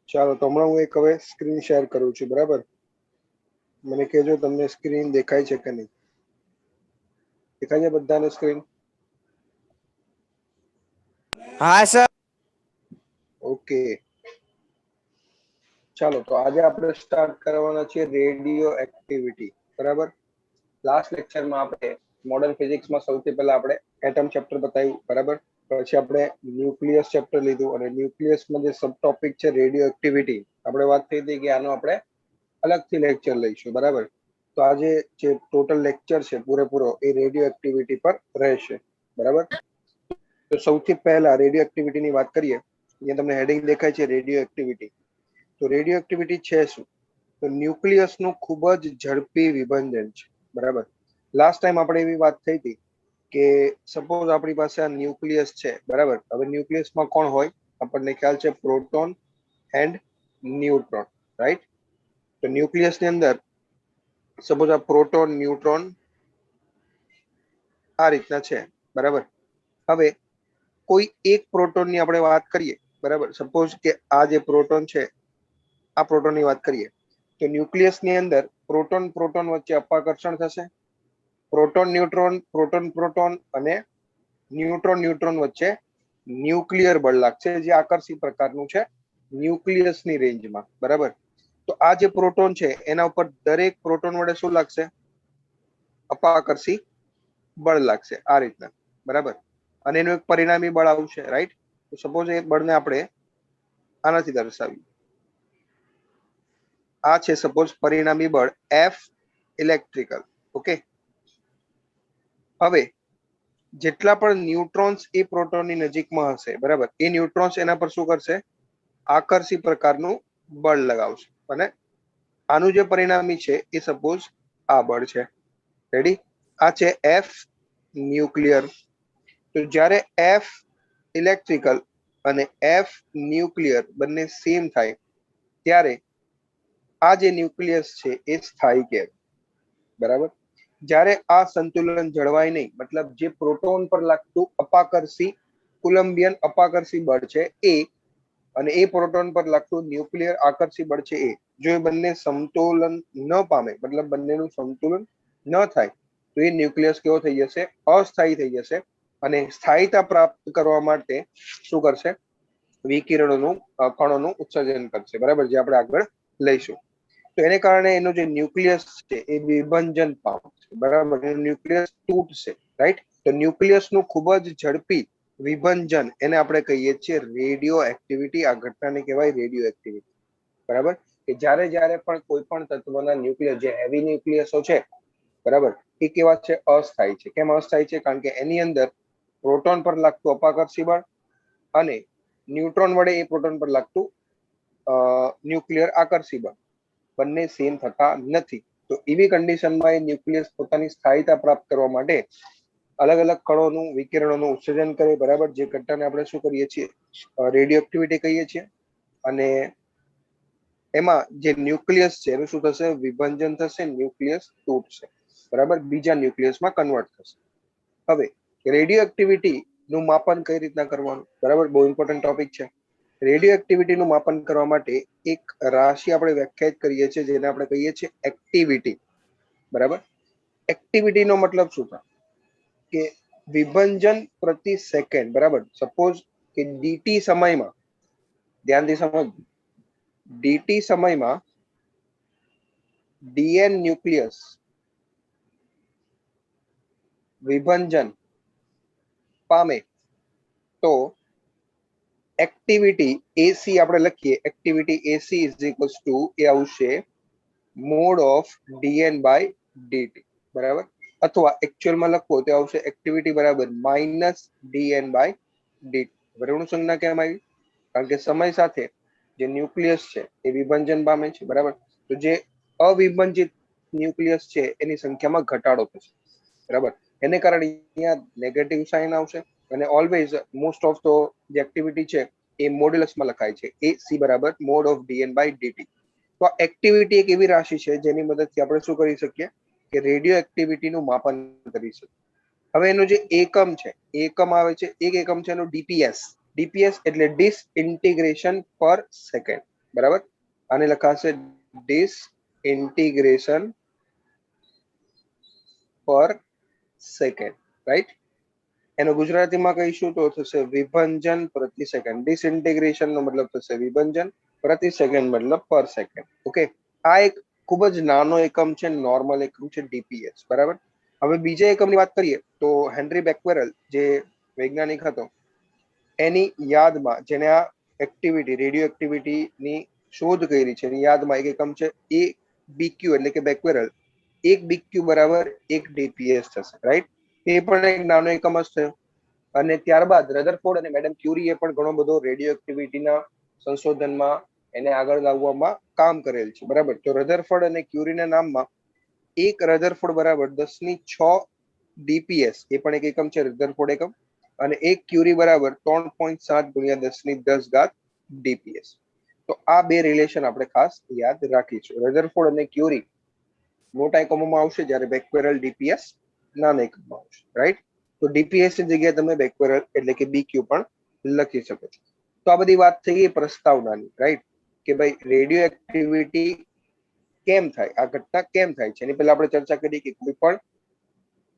ચાલો તો હમણાં હું એક હવે સ્ક્રીન શેર કરું છું, બરાબર? મને કહેજો તમને સ્ક્રીન દેખાય છે કે નહીં. દેખાય છે બધાને સ્ક્રીન? હા સર. ઓકે, ચાલો તો આજે આપણે સ્ટાર્ટ કરવાના છે રેડિયો એક્ટિવિટી, બરાબર? લાસ્ટ લેક્ચરમાં આપણે મોડર્ન ફિઝિક્સમાં સૌથી પહેલા આપણે એટમ ચેપ્ટર બતાવ્યું, બરાબર? પછી આપણે ન્યુક્લિયસ ચેપ્ટર લીધું અને ન્યુક્લિયસમાં જે સબ ટોપિક છે રેડિયો એક્ટિવિટી, આપણે વાત થઈ હતી કે આનો આપણે અલગથી લેક્ચર લઈશું, બરાબર? તો આજે જે ટોટલ લેક્ચર છે પૂરેપૂરો એ રેડિયો એક્ટિવિટી પર રહેશે, બરાબર? તો સૌથી પહેલા રેડિયો એક્ટિવિટીની વાત કરીએ. અહીંયા તમને હેડિંગ દેખાય છે રેડિયો એક્ટિવિટી. તો રેડિયો એક્ટિવિટી છે શું? તો ન્યુક્લિયસનું ખૂબ જ ઝડપી વિભંજન છે, બરાબર? લાસ્ટ ટાઈમ આપણે એવી વાત થઈ હતી કે સપોઝ આપણી પાસે આ ન્યુક્લિયસ છે, બરાબર? હવે ન્યુક્લિયસમાં કોણ હોય? આપણને ખ્યાલ છે પ્રોટોન એન્ડ ન્યુટ્રોન, રાઈટ? તો ન્યુક્લિયસની અંદર સપોઝ આ પ્રોટોન ન્યુટ્રોન આ રીતના છે, બરાબર? હવે કોઈ એક પ્રોટોનની આપણે વાત કરીએ, બરાબર? સપોઝ કે આ જે પ્રોટોન છે, આ પ્રોટોનની વાત કરીએ તો ન્યુક્લિયસની અંદર પ્રોટોન પ્રોટોન વચ્ચે અપાકર્ષણ થશે. પ્રોટોન ન્યુટ્રોન, પ્રોટોન પ્રોટોન અને ન્યુટ્રોન ન્યુટ્રોન વચ્ચે ન્યુક્લિયર બળ લાગશે, જે આકર્ષી પ્રકારનું છે ન્યુક્લિયસની રેન્જમાં, બરાબર? તો આ જે પ્રોટોન છે એના ઉપર દરેક પ્રોટોન વડે શું લાગશે? અપાકર્ષી બળ લાગશે, આ રીતના, બરાબર? અને એનું એક પરિણામી બળ આવશે, રાઈટ? તો સપોઝ એ બળને આપણે આનાથી દર્શાવીએ. આ છે સપોઝ પરિણામી બળ F ઇલેક્ટ્રિકલ, ઓકે? હવે જેટલા પણ ન્યુટ્રોન્સ એ પ્રોટોનની નજીકમાં હશે, બરાબર? એ ન્યુટ્રોન્સ એના પર શું કરશે? આકર્ષી પ્રકારનું બળ લગાવશે. અને આનું જે પરિણામી છે એ સપોઝ આ બળ છે, રેડી? આ છે F ન્યુક્લિયર. તો જ્યારે F ઇલેક્ટ્રિકલ અને F ન્યુક્લિયર બંને સેમ થાય ત્યારે આ જે ન્યુક્લિયસ છે એ સ્થાયી કહેવાય, બરાબર? જ્યારે આ સંતુલન જળવાય નહીં, મતલબ જે પ્રોટોન પર લાગતું અપાકર્ષી કુલમ્બિયન અપાકર્ષી બળ છે એ અને એ પ્રોટોન પર લાગતું ન્યુક્લિયર આકર્ષી બળ છે એ, જો એ બંને સમતોલન ન પામે, મતલબ બંનેનું સંતુલન ન થાય તો એ ન્યુક્લિયસ કેવો થઈ જશે? અસ્થાયી થઈ જશે. અને સ્થાયીતા પ્રાપ્ત કરવા માટે શું કરશે? વિકિરણોનું કણોનું ઉત્સર્જન કરશે, બરાબર? જે આપણે આગળ લઈશું. તો એને કારણે એનો જે ન્યુક્લિયસ છે એ વિભંજન પામશે, બરાબર? ન્યુક્લિયસ તૂટશે, રાઈટ? તો ન્યુક્લિયસનું ખૂબ જ ઝડપી વિભંજન એને આપણે કહીએ છીએ રેડિયો એક્ટિવિટી. આ ઘટનાને કહેવાય રેડિયો એક્ટિવિટી, બરાબર? કે જ્યારે જ્યારે પણ કોઈ પણ તત્વના ન્યુક્લિયસ, જે હેવી ન્યુક્લિયસો છે, બરાબર, એ કેવા છે? અસ્થાયી છે. કેમ અસ્થાયી છે? કારણ કે એની અંદર પ્રોટોન પર લાગતું અપાકર્ષી બળ અને ન્યુટ્રોન વડે એ પ્રોટોન પર લાગતું ન્યુક્લિયર આકર્ષી બળ બંને સેમ થતા નથી. તો એવી કન્ડિશનમાં એ ન્યુક્લિયસ પોતાની સ્થાયીતા પ્રાપ્ત કરવા માટે અલગ અલગ કણોનું વિકિરણોનું ઉત્સર્જન કરે, બરાબર? જે ઘટનાને આપણે શું કહીએ છીએ? રેડિયો એક્ટિવિટી કહીએ છીએ. અને એમાં જે ન્યુક્લિયસ છે એનું શું થશે? વિભંજન થશે, ન્યુક્લિયસ તૂટશે, બરાબર? બીજા ન્યુક્લિયસમાં કન્વર્ટ થશે. હવે રેડિયો એક્ટિવિટી નું માપન કઈ રીતના કરવાનું, બરાબર? બહુ ઇમ્પોર્ટન્ટ ટોપિક છે. રેડિયો એક્ટિવિટીનું માપન કરવા માટે એક રાશિ આપણે વ્યાખ્યાયિત કરીએ છીએ, જેને આપણે કહીએ છીએ એક્ટિવિટી, બરાબર? એક્ટિવિટીનો મતલબ શું થાય? કે વિભંજન પ્રતિ સેકન્ડ, બરાબર? સપોઝ કે ડીટી સમયમાં, ધ્યાનથી સમજ, ડીટી સમયમાં ડીએન ન્યુક્લિયસ વિભંજન પામે તો એક્ટિવિટી એસી આપણે લખીએ, activity AC is equals to A આવશે mode of DN by DT, બરાબર? અથવા એકચ્યુઅલમાં લખવો તો આવશે એક્ટિવિટી બરાબર માઇનસ ડીએન બાય ડીટી. ઋણ સંજ્ઞા કેમ આવી? કારણ કે સમય સાથે જે ન્યુક્લિયસ છે એ વિભંજન પામે છે, બરાબર? તો જે અવિભંજિત ન્યુક્લિયસ છે એની સંખ્યામાં ઘટાડો થશે, બરાબર? એને કારણે અહીંયા નેગેટિવ સાઇન આવશે. અને ઓલવેઝ મોસ્ટ ઓફ તો જે એક્ટિવિટી છે એ મોડ્યુલસમાં લખાય છે, એ સી બરાબર mod of DN by d t. તો આ એક્ટિવિટી એક એવી રાશિ છે જેની મદદથી આપણે શું કરી શકીએ? કે રેડિયો એક્ટિવિટીનું માપન કરી શકીએ. હવે એનો જે એકમ છે, એકમ આવે છે, એક એકમ છે એનો ડીપીએસ. ડીપીએસ એટલે ડિસઇન્ટિગ્રેશન પર સેકન્ડ, બરાબર. આને લખાશે ડિસઇન્ટિગ્રેશન પર સેકન્ડ, રાઈટ. એનો ગુજરાતીમાં કહીશું તો થશે વિભંજન પ્રતિ સેકન્ડ. ડિસઇન્ટિગ્રેશન નો મતલબ થશે વિભંજન, પ્રતિ સેકન્ડ મતલબ પર સેકન્ડ. ઓકે, આ એક ખૂબ જ નાનો એકમ છે, નોર્મલ એકમ છે ડીપીએસ. બરાબર. હવે બીજા એકમની વાત કરીએ તો હેનરી બેક્વેરલ જે વૈજ્ઞાનિક હતો એની યાદમાં, જેને આ એક્ટિવિટી રેડિયો એક્ટિવિટીની શોધ કરી છે, એની યાદમાં એક એકમ છે એ બીક્યુ એટલે કે બેક્વેરલ. એક બીક્યુ બરાબર એક ડીપીએસ થશે, રાઈટ. એ પણ એક નાનો એકમ જ થયો. અને ત્યારબાદ રધરફોર્ડ અને મેડમ ક્યુરીએ પણ ઘણો બધો રેડિયો એક્ટિવિટીના સંશોધનમાં એને આગળ લાવવામાં કામ કરેલ છે. બરાબર. તો રધરફોર્ડ અને ક્યુરીના નામમાં એક રધરફોર્ડ બરાબર 10⁶ ડીપીએસ, એ પણ એક એકમ છે રધરફોર્ડ એકમ. અને એક ક્યુરી બરાબર 3.7 × 10⁻10 ડીપીએસ. તો આ બે રિલેશન આપણે ખાસ યાદ રાખીશું. રધરફોર્ડ અને ક્યુરી મોટા એકમોમાં આવશે, જ્યારે બેક્વેરલ ડીપીએસ નાના એકમમાં આવશે, રાઈટ. તો ડીપીએસ ની જગ્યાએ તમે બેક્વેરલ એટલે કે બીક્યુ પણ લખી શકો છો. તો આ બધી વાત થઈ ગઈ પ્રસ્તાવનાની, રાઈટ, કે ભાઈ રેડિયો એક્ટિવિટી કેમ થાય, આ ઘટના કેમ થાય છે. એની પહેલા આપણે ચર્ચા કરી કે કોઈ પણ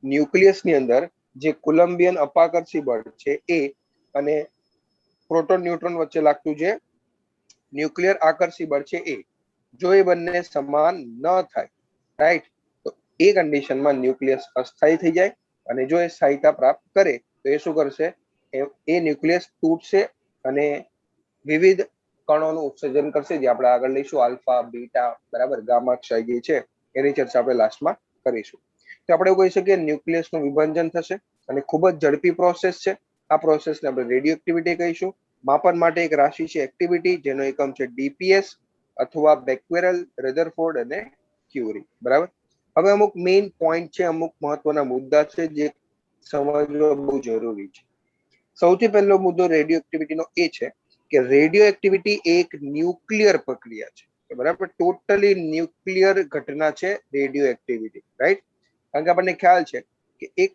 ન્યુક્લિયસની અંદર જે કોલંબિયન અપાકર્ષી બળ છે એ અને પ્રોટોન ન્યુટ્રોન વચ્ચે લાગતું જે ન્યુક્લિયર આકર્ષી બળ છે એ, જો એ બંને સમાન ન થાય, રાઈટ, તો એ કન્ડિશનમાં ન્યુક્લિયસ અસ્થાયી થઈ જાય. અને જો એ સ્થાયીતા પ્રાપ્ત કરે તો એ શું કરશે, એ ન્યુક્લિયસ તૂટશે અને વિવિધ કણોનું ઉત્સર્જન કરશે, જે આપણે આગળ લઈશું આલ્ફા, બીટા, બરાબર, ગામા ક્ષય જે છે એની ચર્ચા આપણે લાસ્ટમાં કરીશું. તો આપણે એવું કહી શકીએ ન્યુક્લિયસનું વિભાજન થશે અને ખૂબ જ ઝડપી પ્રોસેસ છે. આ પ્રોસેસને આપણે રેડિયો એક્ટિવિટી કહીશું. માપન માટે એક રાશિ છે એક્ટિવિટી, જેનો એકમ છે ડીપીએસ અથવા બેક્વેરલ, રધરફોર્ડ અને ક્યુરી. બરાબર. હવે અમુક મેઇન પોઈન્ટ છે, અમુક મહત્વના મુદ્દા છે જે સમજવા બહુ જરૂરી છે. સૌથી પહેલો મુદ્દો રેડિયો એક્ટિવિટીનો એ છે કે રેડિયો એક્ટિવિટી એક ન્યુક્લિયર પ્રક્રિયા છે. બરાબર. ટોટલી ન્યુક્લિયર ઘટના છે રેડિયો એક્ટિવિટી, રાઈટ. કારણ કે આપણને ખ્યાલ છે કે એક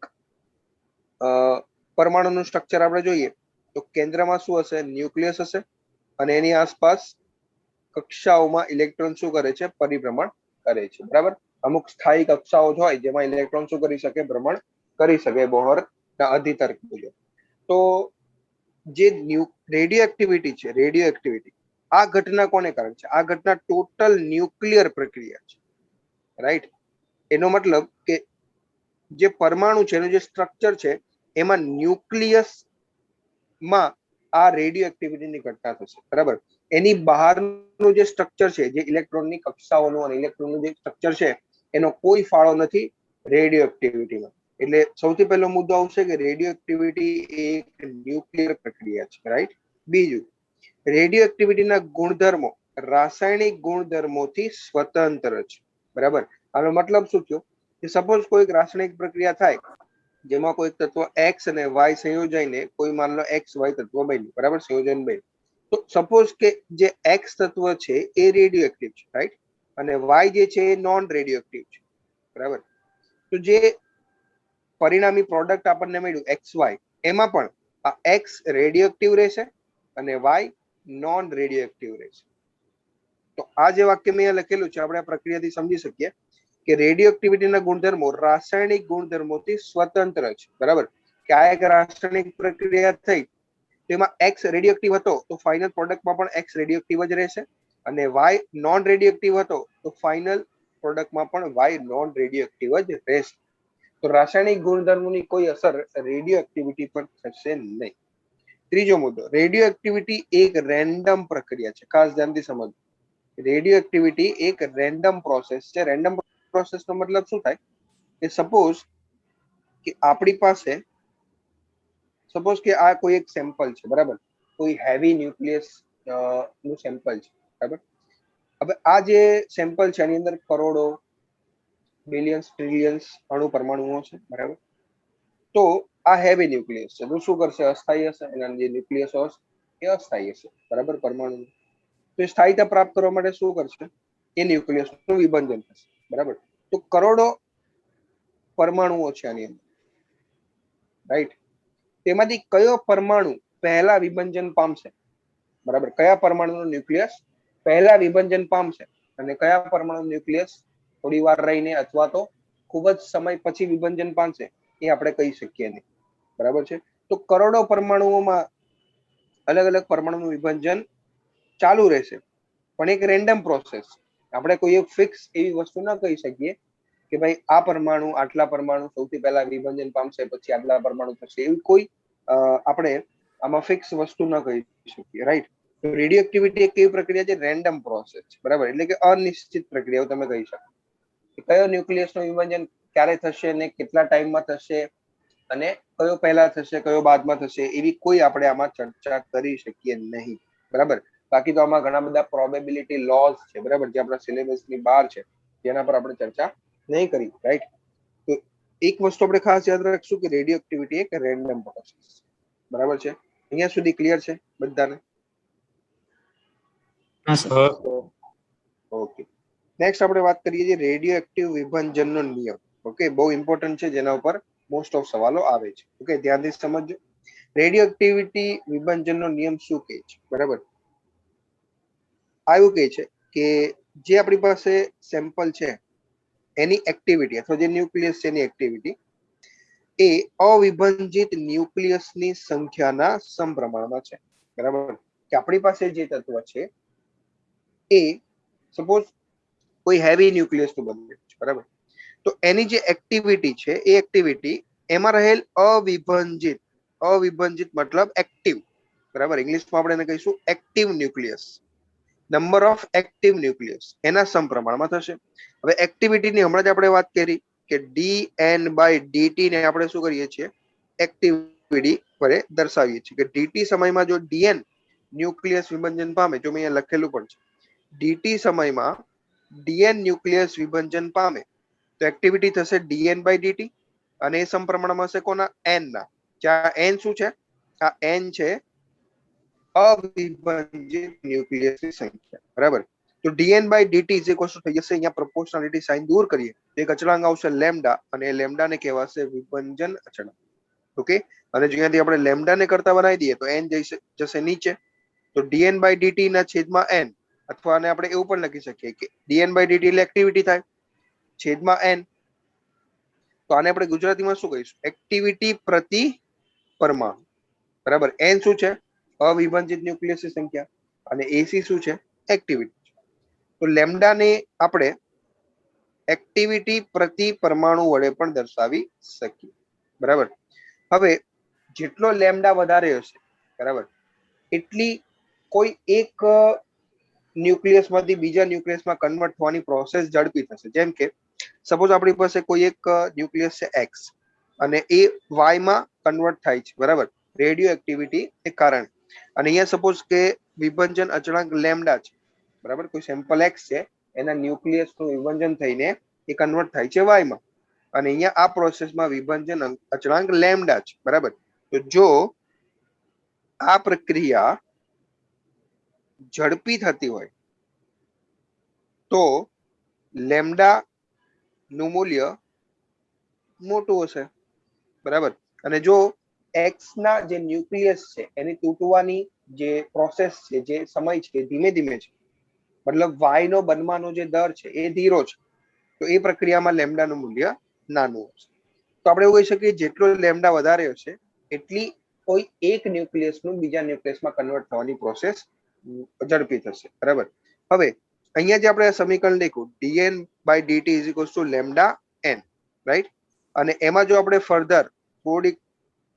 પરમાણુનું સ્ટ્રક્ચર આપણે જોઈએ તો કેન્દ્રમાં શું હશે, ન્યુક્લિયસ હશે. અને એની આસપાસ કક્ષાઓમાં ઇલેક્ટ્રોન શું કરે છે, પરિભ્રમણ કરે છે. બરાબર. અમુક સ્થાયી કક્ષાઓ હોય જેમાં ઇલેક્ટ્રોન શું કરી શકે, ભ્રમણ કરી શકે, બોહરના અધિતર્ક મુજબ. તો જે રેડિયો એક્ટિવિટી છે, રેડિયો એક્ટિવિટી આ ઘટના કોને કારણે છે, આ ઘટના ટોટલ ન્યુક્લિયર પ્રક્રિયા છે, રાઈટ. એનો મતલબ કે જે પરમાણુ છે એનું જે સ્ટ્રક્ચર છે એમાં ન્યુક્લિયસ માં આ રેડિયો એક્ટિવિટીની ઘટના થશે. બરાબર. એની બહારનું જે સ્ટ્રક્ચર છે, જે ઇલેક્ટ્રોનની કક્ષાઓનું અને ઇલેક્ટ્રોનનું જે સ્ટ્રક્ચર છે, એનો કોઈ ફાળો નથી રેડિયો એક્ટિવિટીમાં. એટલે સૌથી પહેલો મુદ્દો આવશે કે રેડિયો એક્ટિવિટી એક ન્યુક્લિયર પ્રક્રિયા છે, રાઈટ. બીજું, રેડિયો એક્ટિવિટીના ગુણધર્મો રાસાયણિક ગુણધર્મોથી સ્વતંત્ર છે. બરાબર. આનો મતલબ શું થયો કે સપોઝ કોઈ રાસાયણિક પ્રક્રિયા થાય જેમાં કોઈ તત્વ એક્સ અને વાય સંયોજાઈને કોઈ માન લો એક્સ વાય તત્વ બન્યું. બરાબર. સંયોજન બન્યું. તો સપોઝ કે જે એક્સ તત્વ છે એ રેડિયો એક્ટિવ છે, રાઈટ, અને વાય જે છે એ નોન રેડિયો એક્ટિવ છે. બરાબર. તો જે પરિણામી પ્રોડક્ટ આપણને મળ્યું એક્સ વાય, એમાં પણ આ એક્સ રેડિયો એક્ટિવ રહેશે અને વાય નોન રેડિયો એક્ટિવ રહેશે. તો આ જે વાક્ય મેં લખેલું છે આપણે આ પ્રક્રિયાથી સમજી શકીએ કે રેડિયો એક્ટિવિટીના ગુણધર્મો રાસાયણિક ગુણધર્મોથી સ્વતંત્ર છે. બરાબર. કે આ એક રાસાયણિક પ્રક્રિયા થઈ તેમાં એક્સ રેડિયો એક્ટિવ હતો તો ફાઇનલ પ્રોડક્ટમાં પણ એક્સ રેડિયો એક્ટિવ જ રહેશે, અને વાય નોન રેડિયો એક્ટિવ હતો તો ફાઇનલ પ્રોડક્ટમાં પણ વાય નોન રેડિયો એક્ટિવ જ રહેશે. તો રાસાયણિક ગુણધર્મોની કોઈ અસર રેડિયો એક્ટિવિટી પર થશે નહીં. ત્રીજો મુદ્દો, રેડિયો એક્ટિવિટી એક રેન્ડમ પ્રક્રિયા છે. ખાસ ધ્યાનથી સમજો, રેડિયો એક્ટિવિટી એક રેન્ડમ પ્રોસેસ છે. રેન્ડમ પ્રોસેસનો મતલબ શું થાય કે સપોઝ કે આપણી પાસે આ કોઈ એક સેમ્પલ છે. બરાબર. કોઈ હેવી ન્યુક્લિયસ નું સેમ્પલ છે. બરાબર. હવે આ જે સેમ્પલ છે એની અંદર કરોડો, બિલિયન્સ, ટ્રિલિયન્સ અણુ પરમાણુઓ છે. બરાબર. તો આ હેવી ન્યુક્લિયસ છે. તો શું કરશે, અસ્થાયી હશે. એના જે ન્યુક્લિયસ હશે એ અસ્થાયી હશે. બરાબર. પરમાણુ તો સ્થાયીતા પ્રાપ્ત કરવા માટે શું કરશે, એ ન્યુક્લિયસનું વિભાજન થશે. બરાબર. તો કરોડો પરમાણુઓ છે આની અંદર, રાઈટ. તેમાંથી કયો પરમાણુ પહેલા વિભાજન પામશે, બરાબર, કયા પરમાણુનું ન્યુક્લિયસ પહેલા વિભાજન પામશે અને કયા પરમાણુ ન્યુક્લિયસ થોડી વાર રહીને અથવા તો ખૂબ જ સમય પછી વિભાજન પામશે એ આપણે કહી શકીએ નહીં. બરાબર છે. તો કરોડો પરમાણુઓમાં અલગ અલગ પરમાણુનું વિભાજન ચાલુ રહેશે, પણ એક રેન્ડમ પ્રોસેસ. આપણે કોઈ એક ફિક્સ એવી વસ્તુ ન કહી શકીએ કે ભાઈ આ પરમાણુ આટલા પરમાણુ સૌથી પહેલા વિભાજન પામશે પછી આટલા પરમાણુ થશે, એવી કોઈ આપણે આમાં ફિક્સ વસ્તુ ન કહી શકીએ. રાઈટ. તો રેડિયો એક્ટિવિટી એક એવી પ્રક્રિયા છે, રેન્ડમ પ્રોસેસ. બરાબર, એટલે કે અનિશ્ચિત પ્રક્રિયા એવું તમે કહી શકો. કયો ન્યુક્લિયસનું વિભાજન ક્યારે થશે ને કેટલા ટાઈમમાં થશે અને કયો પહેલા થશે કયો બાદમાં થશે એવી કોઈ આપણે આમાં ચર્ચા કરી શકીએ નહીં. બરાબર. બાકી તો આમાં ઘણા બધા પ્રોબેબિલિટી લોઝ છે, બરાબર, જે આપણા સિલેબસની બહાર છે, જેના પર આપણે ચર્ચા નહીં કરી. રાઈટ. તો એક વસ્તુ આપણે ખાસ યાદ રાખશું કે રેડિયો એક્ટિવિટી એક રેન્ડમ પ્રોસેસ. બરાબર છે. અહીંયા સુધી ક્લિયર છે બધાને? ઓકે. નેક્સ્ટ આપણે વાત કરીએ છીએ રેડિયો એક્ટિવ વિભાજનનો નિયમ. ઓકે, બહુ ઇમ્પોર્ટન્ટ છે, જેના ઉપર મોસ્ટ ઓફ સવાલો આવે છે. ઓકે, ધ્યાનથી સમજજો. રેડિયો એક્ટિવિટી વિભાજનનો નિયમ શું કહે છે? બરાબર, આવું કહે છે કે જે આપણી પાસે સેમ્પલ છે એની એક્ટિવિટી અથવા જે ન્યુક્લિયસ છે એની એક્ટિવિટી એ અવિભાજિત ન્યુક્લિયસની સંખ્યાના સમપ્રમાણમાં છે. બરાબર, કે આપણી પાસે જે તત્વ છે એ સપોઝ કોઈ હેવી ન્યુક્લિયસનું બનેલું છે. બરાબર, તો એની જે એક્ટિવિટી છે એ એક્ટિવિટી એમાં રહેલ અવિભાજિત મતલબ એક્ટિવ. બરાબર, ઇંગ્લિશમાં આપણે એને કહીશું active nucleus, number of active nucleus એના સમપ્રમાણમાં થશે. હવે એક્ટિવિટીની હમણાં જ આપણે વાત કરી કે dN/dt ને આપણે શું કરીએ છીએ? એક્ટિવિટી વડે દર્શાવીએ છીએ કે dt સમયમાં જો dN ન્યુક્લિયસ વિભાજન પામે, જો મેં અહીંયા લખેલું પણ છે, dt સમયમાં dN ન્યુક્લિયસ વિભાજન પામે તો એક્ટિવિટી થશે dN/dt અને એ સમપ્રમાણમાં હશે કોના? n ના. જ્યાં n શું છે? આ n છે અવિભાજિત ન્યુક્લિયસની સંખ્યા. બરાબર, તો dN/dt ઇઝ ઇક્વલ ટુ થઈ જશે, અહીંયા પ્રોપોર્શનાલિટી સાઇન દૂર કરીએ તો એક અચળાંક આવશે લેમ્ડા, અને એ લેમ્ડા ને કહેવાશે વિભાજન અચળાંક. ઓકે, અને જો અહીંયાથી આપણે લેમ્ડા ને કરતા બનાવી દઈએ તો n જશે નીચે, તો dN/dt ના છેદમાં n, અથવા આને આપણે એવું પણ લખી શકીએ કે dN/dt એટલે એક્ટિવિટી થાય છેદમાં n. તો આને આપણે ગુજરાતીમાં શું કહીશું? એક્ટિવિટી પ્રતિ પરમાણુ. બરાબર, n શું છે? અવિભાજિત ન્યુક્લિયસની સંખ્યા, અને એસી શું છે? એક્ટિવિટી. તો લેમ્ડા ને આપણે એક્ટિવિટી પ્રતિ પરમાણુ વડે પણ દર્શાવી શકીએ. બરાબર, હવે જેટલો લેમ્ડા વધારે હશે, બરાબર, એટલી કોઈ એક ન્યુક્લિયસમાંથી બીજા ન્યુક્લિયસમાં કન્વર્ટ થવાની પ્રોસેસ ઝડપી થશે. જેમ કે સપોઝ આપણી પાસે કોઈ એક ન્યુક્લિયસ છે એક્સ અને એ વાય માં કન્વર્ટ થાય છે. બરાબર, રેડિયો એક્ટિવિટી એ કારણે. અને અહીંયા સપોઝ કે વિભાજન અચળાંક લેમ્ડા છે. બરાબર, કોઈ સેમ્પલ એક્સ છે, એના ન્યુક્લિયસનું વિભાજન થઈને એ કન્વર્ટ થાય છે વાય માં, અને અહીંયા આ પ્રોસેસમાં વિભાજન અચળાંક લેમ્ડા છે. બરાબર, તો જો આ પ્રક્રિયા ઝડપી થતી હોય તો લેમ્ડા નું મૂલ્ય મોટું હશે. બરાબર, અને જો એક્સ ના જે ન્યુક્લિયસ છે એની તૂટવાની જે પ્રોસેસ છે, જે સમય છે, ધીમે ધીમે છે, મતલબ વાય નો બનવાનો જે દર છે એ ધીરો છે, તો એ પ્રક્રિયામાં લેમ્ડાનું મૂલ્ય નાનું હશે. તો આપણે એવું કહી શકીએ જેટલો લેમ્ડા વધારે હશે એટલી કોઈ એક ન્યુક્લિયસનું બીજા ન્યુક્લિયસમાં કન્વર્ટ થવાની પ્રોસેસ ઝડપી થશે. બરાબર, હવે અહીંયા જે આપણે સમીકરણ લખ્યું dN/dt is equal to lambda n, right, અને એમાં જો આપણે ફર્ધર થોડીક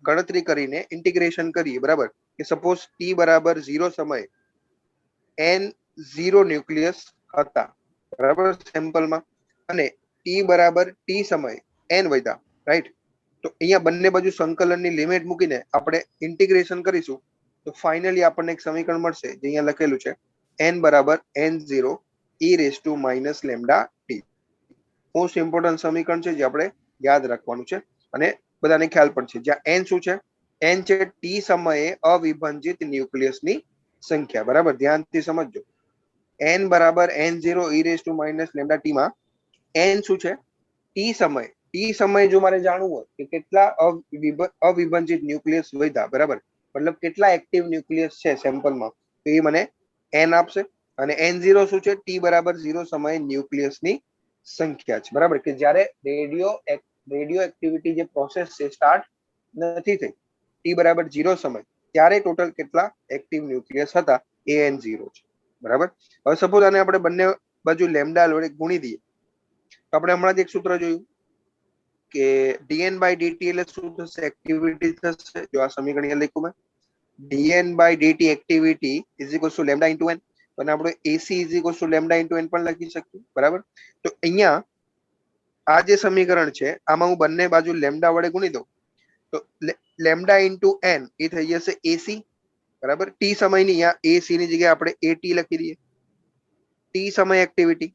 ગણતરી કરીને ઇન્ટિગ્રેશન કરીએ, બરાબર, કે સપોઝ t બરાબર 0 સમયે n0 ન્યુક્લિયસ હતા, બરાબર, સેમ્પલમાં, અને t બરાબર t સમયે n વધ્યા, રાઈટ, તો અહીંયા બંને બાજુ સંકલનની લિમિટ મૂકીને આપણે ઇન્ટિગ્રેશન કરીશું તો ફાઇનલી આપણને એક સમીકરણ મળશે જે અહીંયા લખેલું છે n બરાબર n0 e raised to minus lambda t. Most important સમીકરણ છે જે આપણે યાદ રાખવાનું છે અને બધાને ખ્યાલ પણ છે. જ્યાં n શું છે? n છે t સમયે અવિભાજિત ન્યુક્લિયસની સંખ્યા. બરાબર, ધ્યાનથી સમજજો. n બરાબર n0 e raised to minus lambda t માં n શું છે? t સમય જો મારે જાણવું હોય કે કેટલા અવિભાજિત ન્યુક્લિયસ વધ્યા, બરાબર, મતલબ કેટલા એક્ટિવ ન્યુક્લિયસ છે સેમ્પલમાં, તો એ મને n આપશે. અને n0 શું છે? t બરાબર 0 સમયે ન્યુક્લિયસની સંખ્યા છે, બરાબર, કે જ્યારે રેડિયો એક્ટિવિટી જે પ્રોસેસ છે સ્ટાર્ટ નથી થઈ, t બરાબર 0 સમય, ત્યારે ટોટલ કેટલા એક્ટિવ ન્યુક્લિયસ હતા એ n0 છે, બરાબર. હવે સપોઝ આને આપણે બંને બાજુ લેમ્ડા વડે ગુણી દઈએ તો આપણે હમણાં જ એક સૂત્ર જોયું કે dn બાય dt એટલે શું થશે? એક્ટિવિટી થશે. જો આ સમીકરણ લખ્યું મેં, dn by dt activity is equal to lambda into n, અને આપણે ac is equal to lambda into n પણ લખી શકીએ, બરાબર. તો અહીંયા આ જે સમીકરણ છે આમાં હું બંને બાજુ લેમ્ડા વડે ગુણી દઉં તો લેમ્ડા ઇન્ટુ n એ થઈ જશે ac, બરાબર. ટી સમયની અહીંયા ac ની જગ્યાએ આપણે at લખી દઈએ, ટી સમય એક્ટિવિટી,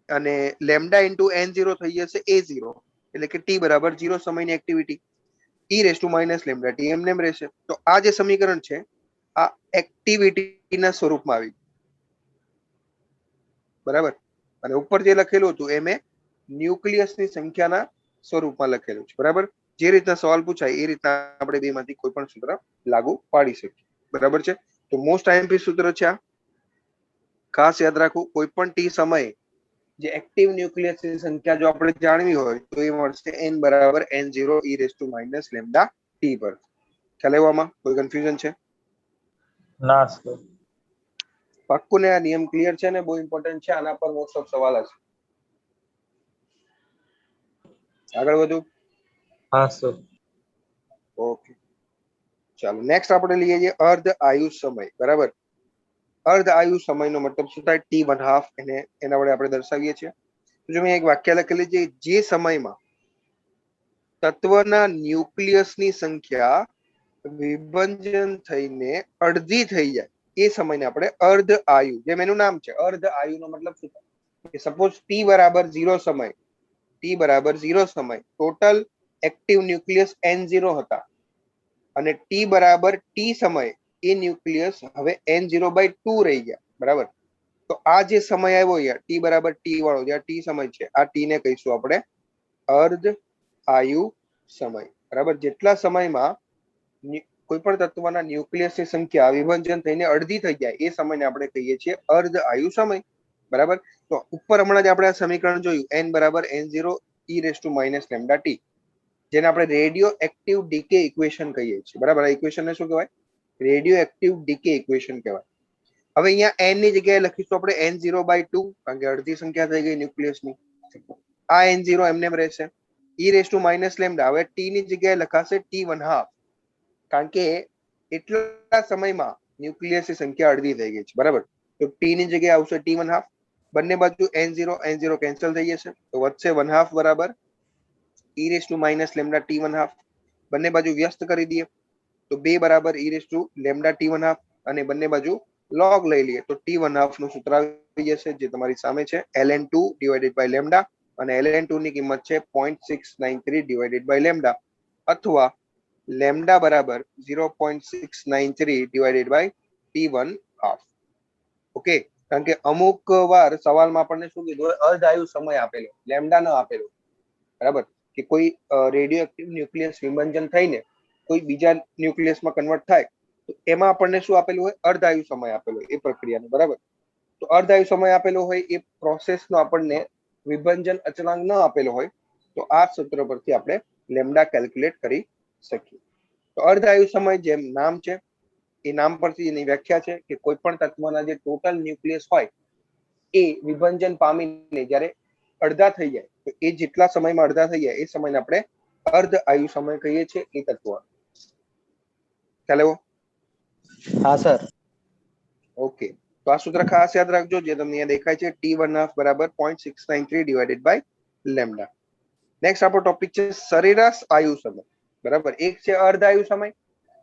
અને લેમ્ડા ઇન્ટુ n0 થઈ જશે a0, એટલે કે t બરાબર 0 સમયની activity, e raise to minus lambda T એમને એમ રહેશે. તો આ જે સમીકરણ છે આ એક્ટિવિટીના સ્વરૂપમાં આવી, બરાબર. અને ઉપર જે લખેલું હતું એ મેં ન્યુક્લિયસની સંખ્યાના સ્વરૂપમાં લખેલું છે, બરાબર. જે રીતના સવાલ પૂછાય એ રીતના આપણે બેમાંથી કોઈ પણ સૂત્ર લાગુ પાડી શકીએ, બરાબર છે. તો મોસ્ટ આઈએમપી સૂત્ર છે આ, ખાસ યાદ રાખવું. કોઈ પણ ટી સમયે જે એક્ટિવ ન્યુક્લિયસની સંખ્યા જો આપણે જાણવી હોય તો એ મળશે n બરાબર n0 e raise to minus lambda T પર. ખ્યાલ આવ્યો? કોઈ કન્ફ્યુઝન છે? ના સર. પાક્કું ને? આ નિયમ ક્લિયર છે ને? બહુ ઇમ્પોર્ટન્ટ છે, આના પર મોસ્ટ ઓફ સવાલ હશે. આગળ વધુ? હા સર. ઓકે, ચાલો નેક્સ્ટ આપણે લઈએ છીએ અર્ધ આયુ સમય, બરાબર. અર્ધ આયુ સમયનો મતલબ શું થાય? t1/2 એના વડે આપણે દર્શાવીએ છીએ. જો મેં એક વાક્ય લખેલી છે, જે સમયમાં તત્વના ન્યુક્લિયસની સંખ્યા વિભંજન થઈને અડધી થઈ જાય એ સમયને આપણે અર્ધ આયુ, જેમ એનું નામ છે અર્ધ આયુનો મતલબ શું થાય? સપોઝ t બરાબર 0 સમય, t બરાબર 0 સમય ટોટલ એક્ટિવ ન્યુક્લિયસ n0 હતા, અને t બરાબર t સમય એ ન્યુક્લિયસ હવે n0/2 રહી ગયા, બરાબર. તો આ જે સમય આવ્યો યાર t બરાબર t વાળો, જ્યાં t સમય છે, આ t ને કહીશું આપણે અર્ધ આયુ સમય, બરાબર. જેટલા સમયમાં કોઈ પણ તત્વના ન્યુક્લિયસની સંખ્યા વિભજન થઈને અડધી થઈ જાય એ સમયને આપણે કહીએ છીએ અર્ધ આયુ સમય, બરાબર. તો ઉપર હમણાં જ આપણે આ સમીકરણ જોયું, n બરાબર n0 e raise to minus lambda T, જેને આપણે રેડિયો એક્ટિવ ડીકે ઇક્વેશન કહીએ છીએ, બરાબર. આ ઇક્વેશનને શું કહેવાય? રેડિયો એક્ટિવ ડીકે ઇક્વેશન કહેવાય. હવે અહીંયા n ની જગ્યાએ લખીશું આપણે n0/2, કારણ કે અડધી સંખ્યા થઈ ગઈ ન્યુક્લિયસની. આ n0 એમને એમ રહેશે. e raise to minus lambda, હવે t ની જગ્યાએ લખાશે t1/2, કારણ કે એટલા સમયમાં ન્યુક્લિયસની સંખ્યા અડધી થઈ ગઈ છે, બરાબર. તો t ની જગ્યાએ આવશે t1/2, બંને બાજુ n0 કેન્સલ થઈ જશે, તો વધશે 1/2 બરાબર e raise to minus lambda t1/2. બંને બાજુ વ્યસ્ત કરી દઈએ તો 2 બરાબર e raise to lambda t1/2, અને બંને બાજુ લોગ લઈ લઈએ તો t1/2 નું સૂત્ર આવી જશે, જે તમારી સામે છે, ln2 ડિવાઇડેડ બાય લેમ્ડા, અને ln2 ની કિંમત છે 0.693 ડિવાઇડેડ બાય લેમ્ડા, અથવા લેમ્ડા બરાબર 0.693 ડિવાઇડેડ બાય t1/2. ઓકે, કારણ કે અમુક વાર સવાલમાં આપણને શું કીધું? અર્ધ આયુ સમય આપેલો, લેમ્ડા ન આપેલો, બરાબર. કે કોઈ રેડિયો એક્ટિવ ન્યુક્લિયસ વિભંજન થઈને કોઈ બીજા ન્યુક્લિયસમાં કન્વર્ટ થાય તો એમાં આપણને શું આપેલું હોય? અર્ધ આયુ સમય આપેલો હોય એ પ્રક્રિયાનો, બરાબર. તો અર્ધ આયુ સમય આપેલો હોય એ પ્રોસેસનો આપણને વિભંજન અચળાંક ન આપેલો હોય તો આ સૂત્ર પરથી આપણે લેમ્ડા કેલ્ક્યુલેટ કરી શકીએ. તો અર્ધ આયુ સમય, જેમ નામ છે એ નામ પરથી એની વ્યાખ્યા છે કે કોઈ પણ તત્વના જે ટોટલ ન્યુક્લિયસ હોય એ વિભંજન પામીને જ્યારે અડધા થઈ જાય તો એ જેટલા સમયમાં અડધા થઈ જાય એ સમયને આપણે અર્ધ આયુ સમય કહીએ છીએ એ તત્વ. ખ્યાલ આવ્યો? હા સર. ઓકે, તો આ સૂત્ર ખાસ યાદ રાખજો, જે તમને અહીંયા દેખાય છે t1/2 બરાબર 0.693 ડિવાઇડેડ બાય લેમ્ડા. નેક્સ્ટ આપણો ટોપિક છે સરેરાશ આયુ સમય, બરાબર. એક છે અર્ધ આયુ સમય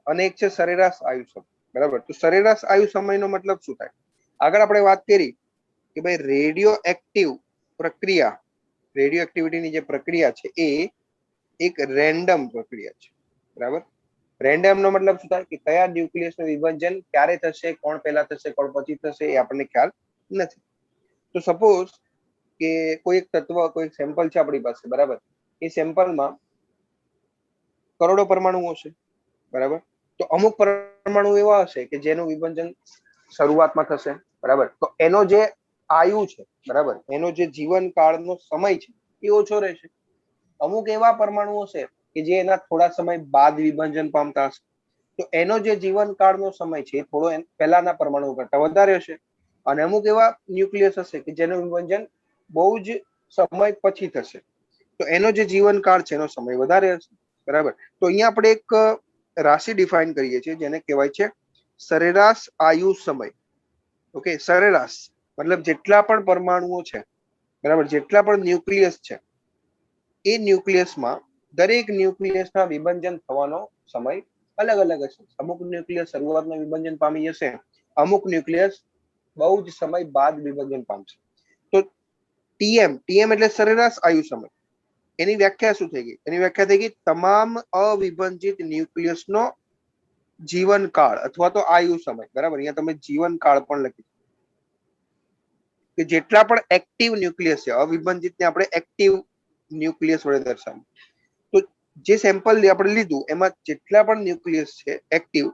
અને એક છે સરેરાશ આયુ સમય, બરાબર. તો સરેરાશ આયુ સમયનો મતલબ શું થાય? આગળ આપણે વાત કરી કે ભાઈ રેડિયો એક્ટિવ પ્રક્રિયા, રેડિયો એક્ટિવિટીની જે પ્રક્રિયા છે એ એક રેન્ડમ પ્રક્રિયા છે, બરાબર. રેન્ડમ નો મતલબ શું થાય? કે કયા ન્યુક્લિયસનું વિભાજન ક્યારે થશે, કોણ પહેલા થશે, કોણ પછી થશે, એ આપણને ખ્યાલ નથી. તો સપોઝ કે કોઈ એક તત્વ, કોઈ સેમ્પલ છે આપણી પાસે, બરાબર. એ સેમ્પલમાં કરોડો પરમાણુઓ છે, બરાબર. તો અમુક પરમાણુ એવા હશે કે જેનું વિભાજન શરૂઆતમાં થશે, બરાબર. તો એનો જે આયુ છે, બરાબર, એનો જે જીવનકાળનો સમય છે એ ઓછો રહેશે. અમુક એવા પરમાણુઓ છે કે જે એના થોડા સમય બાદ વિભાજન પામતા હશે, તો એનો જે જીવનકાળનો સમય છે એ થોડો પહેલાના પરમાણુ કરતા વધારે હશે. અને અમુક એવા ન્યુક્લિયસ હશે કે જેનું વિભાજન બહુ જ સમય પછી થશે, તો એનો જે જીવનકાળ છે એનો સમય વધારે હશે. બરાબર. તો અહીંયા આપણે એક રાશિ ડિફાઇન કરીએ છીએ જેને કહેવાય છે સરેરાશ આયુ સમય. ઓકે, સરેરાશ મતલબ જેટલા પણ પરમાણુઓ છે, બરાબર, જેટલા પણ ન્યુક્લિયસ છે, એ ન્યુક્લિયસમાં દરેક ન્યુક્લિયસના વિભાજન થવાનો સમય અલગ અલગ હશે. અમુક ન્યુક્લિયસ શરૂઆતમાં વિભાજન પામી જશે, અમુક ન્યુક્લિયસ બહુ જ સમય બાદ વિભાજન પામશે. તો ટીએમ એટલે સરેરાશ આયુ સમય. એની વ્યાખ્યા શું થઈ ગઈ? એની વ્યાખ્યા થઈ ગઈ તમામ અવિભાજિત ન્યુક્લિયસનો જીવનકાળ અથવા તો આયુ સમય. બરાબર, અહીંયા તમે જીવનકાળ પણ લખી કે જેટલા પણ એક્ટિવ ન્યુક્લિયસ છે, અવિભાજિતને આપણે એક્ટિવ ન્યુક્લિયસ વડે દર્શાવ્યું. તો જે સેમ્પલ આપણે લીધું એમાં જેટલા પણ ન્યુક્લિયસ છે એક્ટિવ,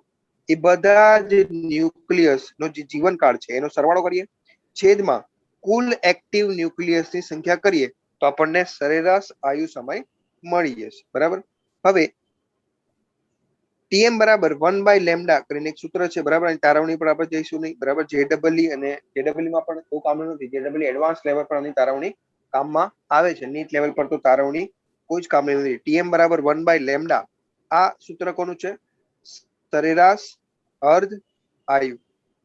એ બધા જ ન્યુક્લિયસ નો જે જીવનકાળ છે એનો સરવાળો કરીએ, છેદમાં કુલ એક્ટિવ ન્યુક્લિયસની સંખ્યા કરીએ તો આપણને સરેરાશ આયુ સમય મળી જશે. બરાબર. હવે ટીએમ બરાબર 1/λ કરીને એક સૂત્ર છે, બરાબર, અને તારવણી પર આપણે જઈશું નહીં. બરાબર. જેડબલઈ અને જેડબલઈ માં પણ બહુ કામનું નથી. જેડબલઈ એડવાન્સ લેવલ પર આની તારવણી કામમાં આવે છે. નીટ લેવલ પર તો તારવણી કોઈ જ કામની નથી. ટીએમ બરાબર 1/λ. આ સૂત્ર કોનું છે? સરેરાશ અર્ધ આયુ.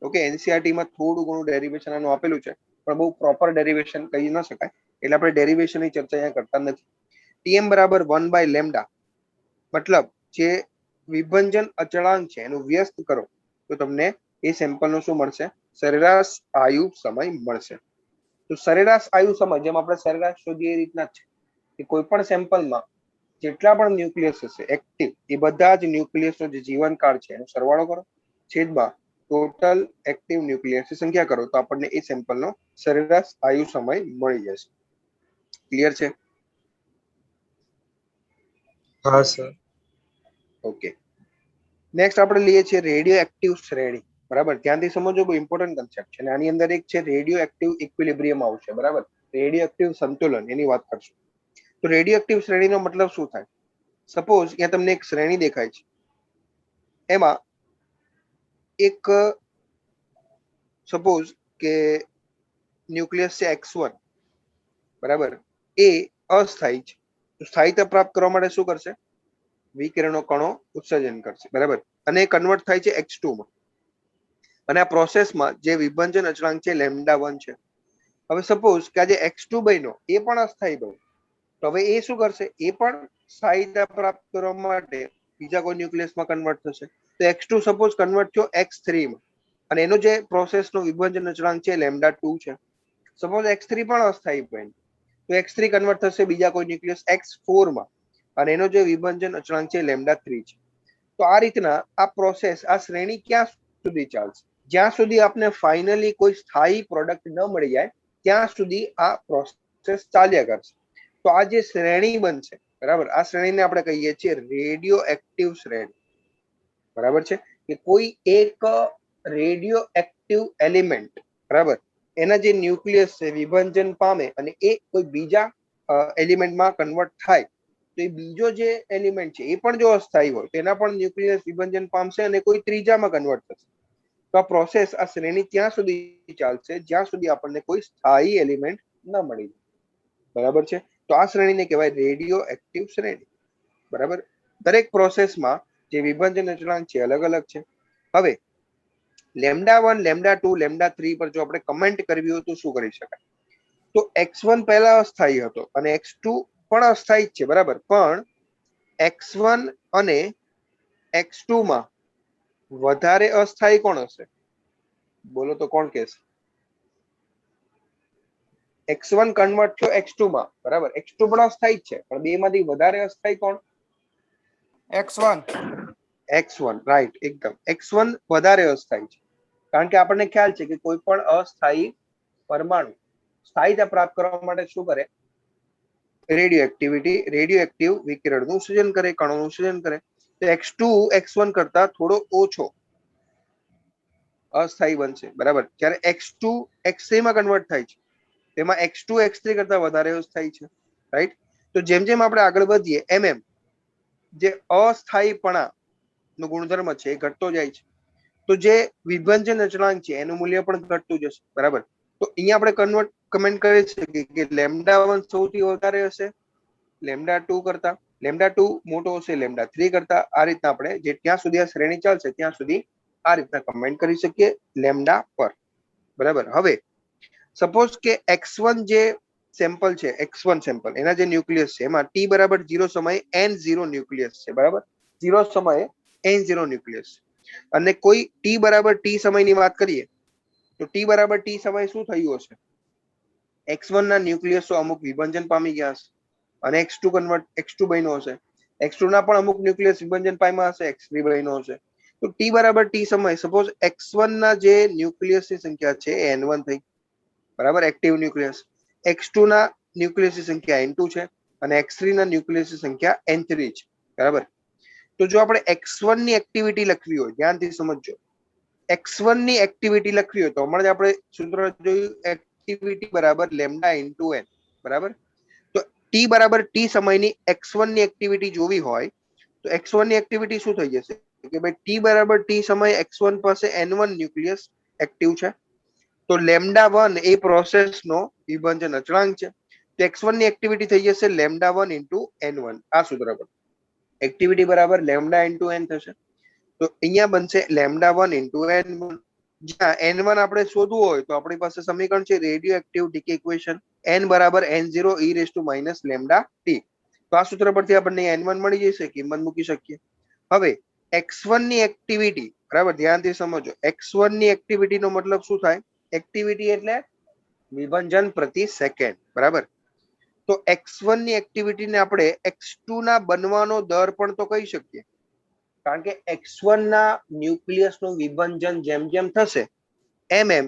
ઓકે, એનસીઆરટી માં થોડું ઘણું ડેરિવેશન આનું આપેલું છે, પણ બહુ પ્રોપર ડેરિવેશન કહી ન શકાય, એટલે આપણે ડેરિવેશનની ચર્ચા અહીંયા કરતા નથી. ટીએમ બરાબર 1/λ મતલબ જે વિભંજન અચળાંક છે એનું વ્યસ્ત કરો તો તમને એ સેમ્પલનો શું મળશે? સરેરાશ આયુ સમય મળશે. તો સરેરાશ આયુ સમય જેમ આપણે સરેરાશ શોધીએ એ રીતના જ છે કે કોઈ પણ સેમ્પલમાં જેટલા પણ ન્યુક્લિયસ હશે એક્ટિવ, એ બધા જ ન્યુક્લિયસનો જે જીવનકાળ છે એનો સરવાળો કરો, છેદમાં ટોટલ એક્ટિવ ન્યુક્લિયસની સંખ્યા કરો, તો આપણને એ સેમ્પલનો સરેરાશ આયુ સમય મળી જશે. ક્લિયર છે? હા સર. ઓકે, નેક્સ્ટ આપણે લઈએ છીએ રેડિયો એક્ટિવ શ્રેણી. બરાબર, ધ્યાનથી સમજો, બહુ ઇમ્પોર્ટન્ટ કન્સેપ્ટ છે. અને આની અંદર એક છે રેડિયો એક્ટિવ ઇક્વિલિબ્રિયમ આવશે. બરાબર, રેડિયો એક્ટિવ સંતુલન એની વાત કરશું. તો રેડિયો એક્ટિવ શ્રેણીનો મતલબ શું થાય? સપોઝ અહીંયા તમને એક શ્રેણી દેખાય છે, એમાં એક સપોઝ કે ન્યુક્લિયસ છે X1, બરાબર, એ અસ્થાયી છે. સ્થાયીતા પ્રાપ્ત કરવા માટે શું કરશે? વિકિરણો કણો ઉત્સર્જન કરશે. બરાબર, અને કન્વર્ટ થાય છે X2 માં. અને આ પ્રોસેસમાં જે વિભંજન અચળાંક છે λ1 છે. હવે સપોઝ કે આ જે X2 બન્યો એ પણ અસ્થાયી બન્યો, તો હવે એ શું કરશે? એ પણ સ્થાયીતા પ્રાપ્ત કરવા માટે બીજા કોઈ ન્યુક્લિયસમાં કન્વર્ટ થશે. તો X2 સપોઝ કન્વર્ટ થયો X3 માં, અને એનો જે પ્રોસેસનો વિભંજન અચળાંક છે λ2 છે. સપોઝ X3 પણ અસ્થાયી બન્યો, તો X3 કન્વર્ટ થશે બીજા કોઈ ન્યુક્લિયસ X4 માં, અને એનો જે વિભંજન અચળાંક છે λ3 છે. તો આ રીતના આ પ્રોસેસ, આ શ્રેણી ક્યાં સુધી ચાલશે? જ્યાં સુધી આપને ફાઇનલી કોઈ સ્થાયી પ્રોડક્ટ ન મળી જાય ત્યાં સુધી આ પ્રોસેસ ચાલ્યા કરશે. તો આ જે શ્રેણી બનશે, બરાબર, આ શ્રેણીને આપણે કહીએ છીએ રેડિયો એક્ટિવ શ્રેણી. બરાબર છે, કે કોઈ એક રેડિયો એક્ટિવ એલિમેન્ટ, બરાબર, એના જે ન્યુક્લિયસ છે વિભાજન પામે અને એ કોઈ બીજા એલિમેન્ટમાં કન્વર્ટ થાય, તો એ બીજો જે એલિમેન્ટ છે એ પણ જો અસ્થાયી હોય તેના પણ ન્યુક્લિયસ વિભાજન પામશે અને કોઈ ત્રીજામાં કન્વર્ટ થશે. તો આ પ્રોસેસ, આ શ્રેણી ત્યાં સુધી ચાલશે જ્યાં સુધી આપણને કોઈ સ્થાયી એલિમેન્ટ ન મળી. બરાબર છે, તો આ શ્રેણીને કહેવાય રેડિયો એક્ટિવ શ્રેણી. બરાબર, દરેક પ્રોસેસમાં જે વિભાજન અચળાંક છે અલગ અલગ છે. હવે λ1, λ2, λ3 પર જો આપણે કમેન્ટ કરવી હોય તો શું કરી શકાય? તો X1 પહેલા અસ્થાયી હતો અને X2 પણ અસ્થાયી છે. બરાબર, પણ X1 અને X2 માં વધારે અસ્થાયી કોણ હશે? બોલો તો કોણ કહેશે? X1 કન્વર્ટ થયો X2 માં, બરાબર, X2 પણ અસ્થાયી છે, પણ બે માંથી વધારે અસ્થાયી કોણ? X1. X1, રાઈટ, એકદમ. X1 વધારે અસ્થાયી છે, કારણ કે આપણને ખ્યાલ છે કે કોઈ પણ અસ્થાયી પરમાણુ સ્થાયીતા પ્રાપ્ત કરવા માટે શું કરે? રેડિયો એક્ટિવ વિકિરણનું સર્જન કરે, કણોનું સર્જન કરે. તો X2 X1 કરતા થોડો ઓછો અસ્થાયી બનશે, બરાબર. જ્યારે x2 x3 માં કન્વર્ટ થાય છે તેમાં x2 x3 કરતા વધારે અસ્થાયી છે, રાઈટ. તો જેમ જેમ આપણે આગળ વધીએ એમ એમ જે અસ્થાયીપણા નો ગુણધર્મ છે એ ઘટતો જાય છે. તો જે વિભંજન અચળાંક છે એનું મૂલ્ય પણ ઘટતું જશે, બરાબર. તો અહીંયા આપણે કમેન્ટ કરી શકીએ કે λ1 સૌથી વધારે હશે λ2 કરતા, λ2 મોટો હશે λ3 કરતા. આ રીતના આપણે જે ત્યાં સુધી આ શ્રેણી ચાલશે ત્યાં સુધી આ રીતના કમેન્ટ કરી શકીએ લેમ્ડા પર, બરાબર. હવે સપોઝ કે x1 જે સેમ્પલ છે, x1 સેમ્પલ એના જે ન્યુક્લિયસ છે એમાં t બરાબર 0 સમયે n0 ન્યુક્લિયસ છે, બરાબર. 0 સમયે n0 ન્યુક્લિયસ. અને કોઈ t બરાબર t સમયની વાત કરીએ તો t બરાબર t સમય શું થયું હશે? x1 ના ન્યુક્લિયસો અમુક વિભંજન પામી ગયા હશે અને x2 બન્યો હશે. x2 ના પણ અમુક ન્યુક્લિયસ વિભંજન પામ્યા હશે, x3 બન્યો હશે. તો t બરાબર t સમય સપોઝ x1 ના જે ન્યુક્લિયસની સંખ્યા છે એ n1 થઈ, બરાબર, એક્ટિવ ન્યુક્લિયસ. x2 ના ન્યુક્લિયસની સંખ્યા n2 છે અને x3 ના ન્યુક્લિયસની સંખ્યા n3 છે, બરાબર. તો જો આપણે x1 ની એક્ટિવિટી લખવી હોય, ધ્યાનથી સમજજો, x1 ની એક્ટિવિટી લખવી હોય તો હમણાં જ આપણે સૂત્ર જોયું એક્ટિવિટી બરાબર લેમ્ડા ઇન્ટુ n, બરાબર. તો t બરાબર t સમયની x1 ની એક્ટિવિટી જોવી હોય તો x1 ની એક્ટિવિટી શું થઈ જશે કે ભાઈ t બરાબર t સમયે x1 પાસે n1 ન્યુક્લિયસ એક્ટિવ છે. તો λ1 એ પ્રોસેસનો વિભંજન અચળાંક છે. તો x1 ની એક્ટિવિટી થઈ જશે λ1 ઇન્ટુ n1. આ સૂત્ર પર એક્ટિવિટી બરાબર લેમ્ડા ઇન્ટુ n થશે. તો અહીંયા બનશે λ1 ઇન્ટુ n1. જ્યાં n1 આપણે શોધવું હોય તો આપણી પાસે સમીકરણ છે radio active decay equation n બરાબર n0 e raise to minus lambda t. તો આ સૂત્ર પરથી આપણને n1 મળી જશે, કિંમત મૂકી શકીએ. હવે x1 ની એક્ટિવિટી, બરાબર, ધ્યાનથી સમજો. x1 ની એક્ટિવિટી નો મતલબ શું થાય? એક્ટિવિટી એટલે વિભંજન પ્રતિ સેકન્ડ, બરાબર. તો x1 ની એક્ટિવિટીને આપણે x2 ના બનવાનો દર પણ તો કહી શકીએ, કારણ કે x1 ના ન્યુક્લિયસનું વિભંજન જેમ જેમ થશે એમ એમ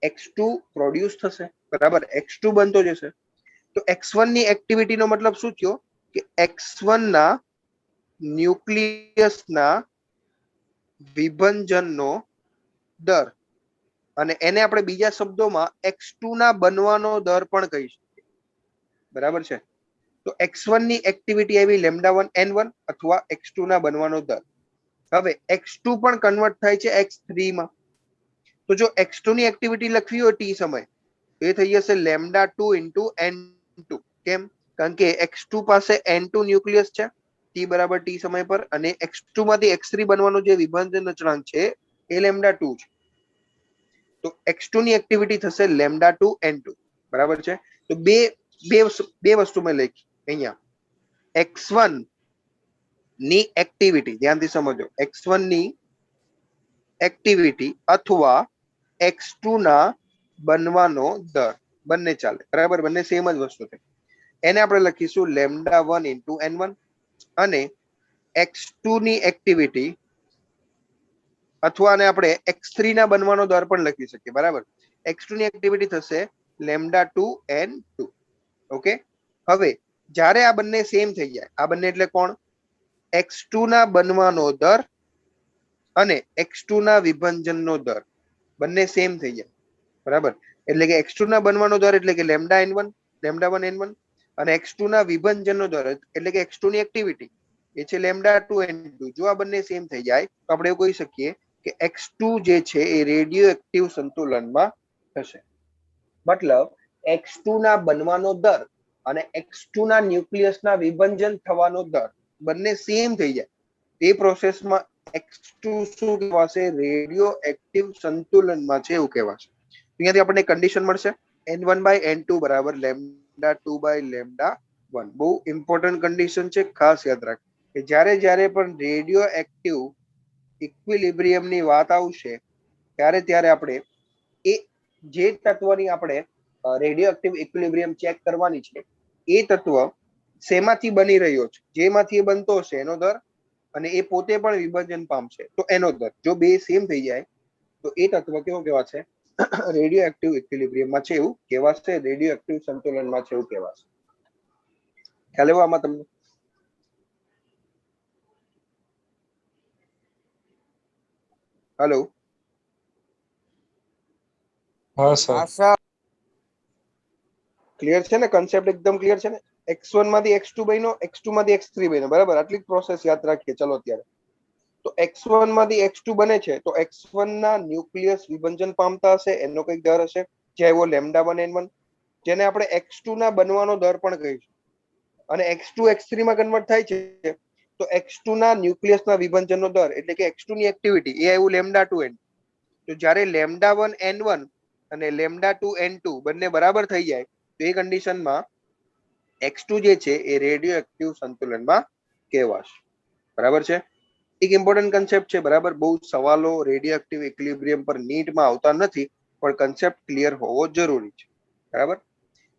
x2 પ્રોડ્યુસ થશે, બરાબર, x2 બનતો જશે. તો x1 ની એક્ટિવિટીનો મતલબ શું થયો કે x1 ના ન્યુક્લિયસના વિભંજનનો દર, અને એને આપણે બીજા શબ્દોમાં x2 ના બનવાનો દર પણ કહી શકીએ, બરાબર છે. તો x1 ની એક્ટિવિટી આવી λ1 n1 અથવા x2 ના બનવાનો દર. હવે x2 પણ કન્વર્ટ થાય છે x3 માં. તો જો x2 ની એક્ટિવિટી લખવી હોય t સમય તો એ થઈ જશે λ2 ઇન્ટુ n2. કેમ? કારણ કે x2 પાસે n2 ન્યુક્લિયસ છે t બરાબર t સમય પર, અને x2 માંથી x3 બનવાનો જે વિભંજન અચળાંક છે એ λ2 છે. તો x2 ની એક્ટિવિટી થશે λ2 n2, બરાબર છે. તો બે વસ્તુ મેં લખી અહીંયા. x1 ની એક્ટિવિટી, ધ્યાનથી સમજો, x1 ની એક્ટિવિટી અથવા x2 ના બનવાનો દર, બંને ચાલે, બરાબર, બંને સેમ જ વસ્તુ છે. એને આપણે લખીશું λ1 ઇન્ટુ n1 અને x2 ની એક્ટિવિટી અથવા આને આપણે x3 ના બનવાનો દર પણ લખી શકીએ, બરાબર. x2 ની એક્ટિવિટી થશે λ2 n2. ઓકે. હવે જ્યારે આ બંને સેમ થઈ જાય, આ બંને એટલે કોણ? x2 ના બનવાનો દર અને x2 ના વિભંજનનો દર બંને સેમ થઈ જાય, બરાબર. એટલે કે x2 ના બનવાનો દર એટલે કે λ1 n1 અને x2 ના વિભંજનનો દર એટલે કે x2 ની એક્ટિવિટી એ છે λ2 n2. જો આ બંને સેમ થઈ જાય તો આપણે એવું કહી શકીએ કે x2 જે છે એ રેડિયો એક્ટિવ સંતુલનમાં થશે. મતલબ x2 ના બનવાનો દર અને x2 ના ન્યુક્લિયસના વિભંજન થવાનો દર બંને સેમ થઈ જાય, તે પ્રોસેસમાં x2 શું કહેવાશે? રેડિયો એક્ટિવ સંતુલનમાં છે એવું કહેવાશે. અહીંયાથી આપણને કન્ડિશન મળશે n1 બાય n2 બરાબર λ2 બાય λ1. બહુ ઇમ્પોર્ટન્ટ કન્ડિશન છે, ખાસ યાદ રાખ કે જ્યારે પણ રેડિયો એક્ટિવ ઇક્વિલિબ્રિયમ ની વાત આવશે ત્યારે આપણે એ જે તત્વની આપણે રેડિયો એક્ટિવ ઇક્વિલિબ્રિયમ ચેક કરવાની છે એ તત્વ શેમાંથી બની રહ્યો છે, જેમાંથી એ બનતો હશે એનો દર, અને એ પોતે પણ વિભાજન પામશે તો એનો દર. જો બે સેમ થઈ જાય તો એ તત્વ કેવો કહેવાશે? રેડિયો એક્ટિવ ઇક્વિલિબ્રિયમમાં છે એવું કહેવાશે, રેડિયો એક્ટિવ સંતુલનમાં છે એવું કહેવાશે. ખ્યાલ આવ્યો આમાં તમને? હેલો. हाँ सर હા સર ક્લિયર છે ને? કન્સેપ્ટ એકદમ ક્લિયર છે ને? x1 માંથી x2 બન્યો, x2 માંથી x3 બન્યો, બરાબર? આટલી પ્રોસેસ યાદ રાખીએ ચલો અત્યારે. તો x1 માંથી x2 બને છે, તો x1 ના ન્યુક્લિયસ વિભંજન પામતા હશે, એનો કંઈક દર હશે, જે આવ્યો λ1n1, જેને આપણે x2 ના બનવાનો દર પણ કહીશું. અને x2 x3 માં કન્વર્ટ થાય છે, તો x2 ના ન્યુક્લિયસના વિભંજનનો દર એટલે કે x2 ની એક્ટિવિટી એ આવ્યું λ2n. તો જ્યારે λ1n1 અને λ2n2 બંને બરાબર થઈ જાય, તો એ કન્ડિશનમાં x2 જે છે એ રેડિયો એક્ટિવ સંતુલનમાં કહેવાશે. બરાબર છે? એક ઇમ્પોર્ટન્ટ કન્સેપ્ટ છે, બરાબર? બહુ સવાલો રેડિયો એક્ટિવ ઇક્વિલિબ્રિયમ પર નીટમાં આવતા નથી, પણ કન્સેપ્ટ ક્લિયર હોવો જરૂરી છે. બરાબર?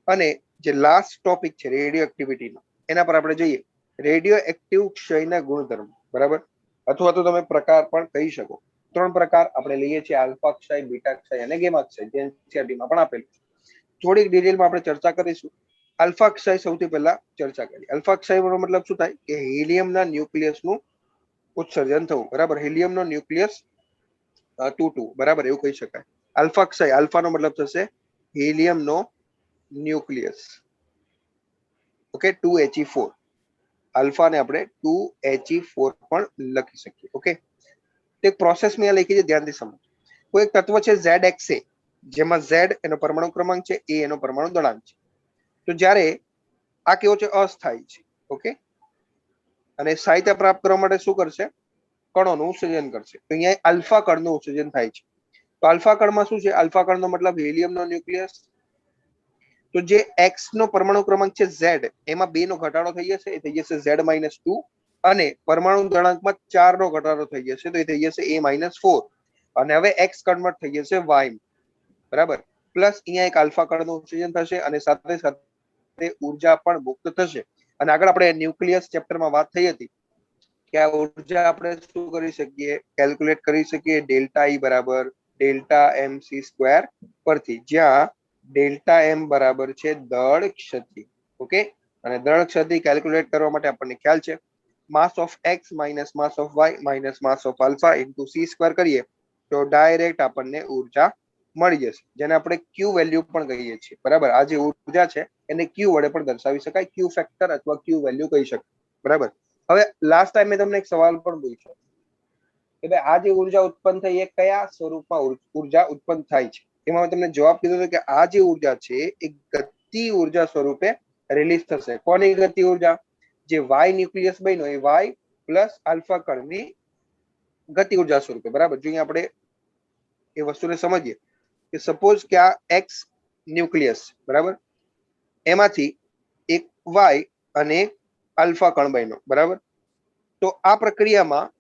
અને જે લાસ્ટ ટોપિક છે રેડિયો એક્ટિવિટીનો, એના પર આપણે જઈએ. રેડિયો એક્ટિવ ક્ષયના ગુણધર્મ, બરાબર? અથવા તો તમે પ્રકાર પણ કહી શકો. 3 પ્રકાર આપણે લઈએ છીએ: આલ્ફા ક્ષય, બીટા ક્ષય અને ગેમા ક્ષય, જે એનસીઈઆરટી માં પણ આપેલું છે. થોડીક ડિટેલમાં આપણે ચર્ચા કરીશું. આલ્ફા ક્ષય સૌથી પહેલા ચર્ચા કરીએ. આલ્ફા ક્ષયનો મતલબ શું થાય? કે હિલિયમના ન્યુક્લિયસનું ઉત્સર્જન થવું, બરાબર? હિલિયમનો ન્યુક્લિયસ તૂટવું, બરાબર? એવું કહી શકાય. આલ્ફા ક્ષય, આલ્ફાનો મતલબ થશે હિલિયમનો ન્યુક્લિયસ. Okay, 2He4. આલ્ફાને આપણે 2He4 પણ લખી શકીએ. ઓકે, તો એક પ્રોસેસ મેં લખી છે, ધ્યાનથી સમજો. કોઈ એક તત્વ છે ZXA, જેમાં Z એનો પરમાણુ ક્રમાંક છે, A એનો પરમાણુ દળાંક છે. તો જ્યારે આ કેવો છે? અસ્થાયી છે. ઓકે, અને સ્થાયીતા પ્રાપ્ત કરવા માટે શું કરશે? કણોનું ઉત્સર્જન કરશે. તો અહીંયા આલ્ફા કણનું ઉત્સર્જન થાય છે. તો આલ્ફા કણમાં શું છે? આલ્ફા કણનો મતલબ હિલિયમનો ન્યુક્લિયસ. તો જે x નો પરમાણુ ક્રમાંક છે Z, એમાં 2 નો ઘટાડો થઈ જશે, એ થઈ જશે Z-2, અને પરમાણુ દળાંકમાં 4 નો ઘટાડો થઈ જશે, તો એ થઈ જશે A-4, અને હવે x કન્વર્ટ થઈ જશે y, બરાબર? પ્લસ અહીંયા એક આલ્ફા કણનું ઉત્સર્જન થશે, અને સાથે સાથે ઉર્જા પણ મુક્ત થશે. અને આગળ આપણે ન્યુક્લિયસ ચેપ્ટરમાં વાત થઈ હતી કે આ ઉર્જા આપણે શું કરી શકીએ? કેલ્ક્યુલેટ કરી શકીએ ડેલ્ટા E બરાબર ડેલ્ટા mc² પરથી, જ્યાં ડેલ્ટા m બરાબર છે દળ ક્ષતિ. ઓકે, અને દળ ક્ષતિ કેલ્ક્યુલેટ કરવા માટે આપણને ખ્યાલ છે માસ of x minus mass of y minus mass of alpha into c² કરીએ તો ડાયરેક્ટ આપણને ઉર્જા મળી જશે, જેને આપણે ક્યુ વેલ્યુ પણ કહીએ છીએ. બરાબર? આ જે ઉર્જા છે એને ક્યુ વડે પણ દર્શાવી શકાય, ક્યુ ફેક્ટર અથવા ક્યુ વેલ્યુ કહી શકાય. બરાબર? હવે લાસ્ટ ટાઈમ મેં તમને એક સવાલ પણ પૂછ્યો કે ભાઈ આ જે ઉર્જા ઉત્પન્ન થઈ એ કયા સ્વરૂપમાં ઉર્જા ઉત્પન્ન થાય છે? એમાં મેં તમને જવાબ કીધો હતો કે આ જે ઉર્જા છે એ ગતિ ઉર્જા સ્વરૂપે રિલીઝ થશે. કોની ગતિ ઉર્જા? જે વાય ન્યુક્લિયસ બન્યો એ વાય પ્લસ આલ્ફા કણની ગતિ ઉર્જા સ્વરૂપે. બરાબર? જો અહીંયા આપણે એ વસ્તુને સમજીએ કે સપોઝ કે આ એક્સ ન્યુક્લિયસ, બરાબર, એમાંથી એક વાય અને આલ્ફા કણ બન્યો, બરાબર? તો આ પ્રક્રિયામાં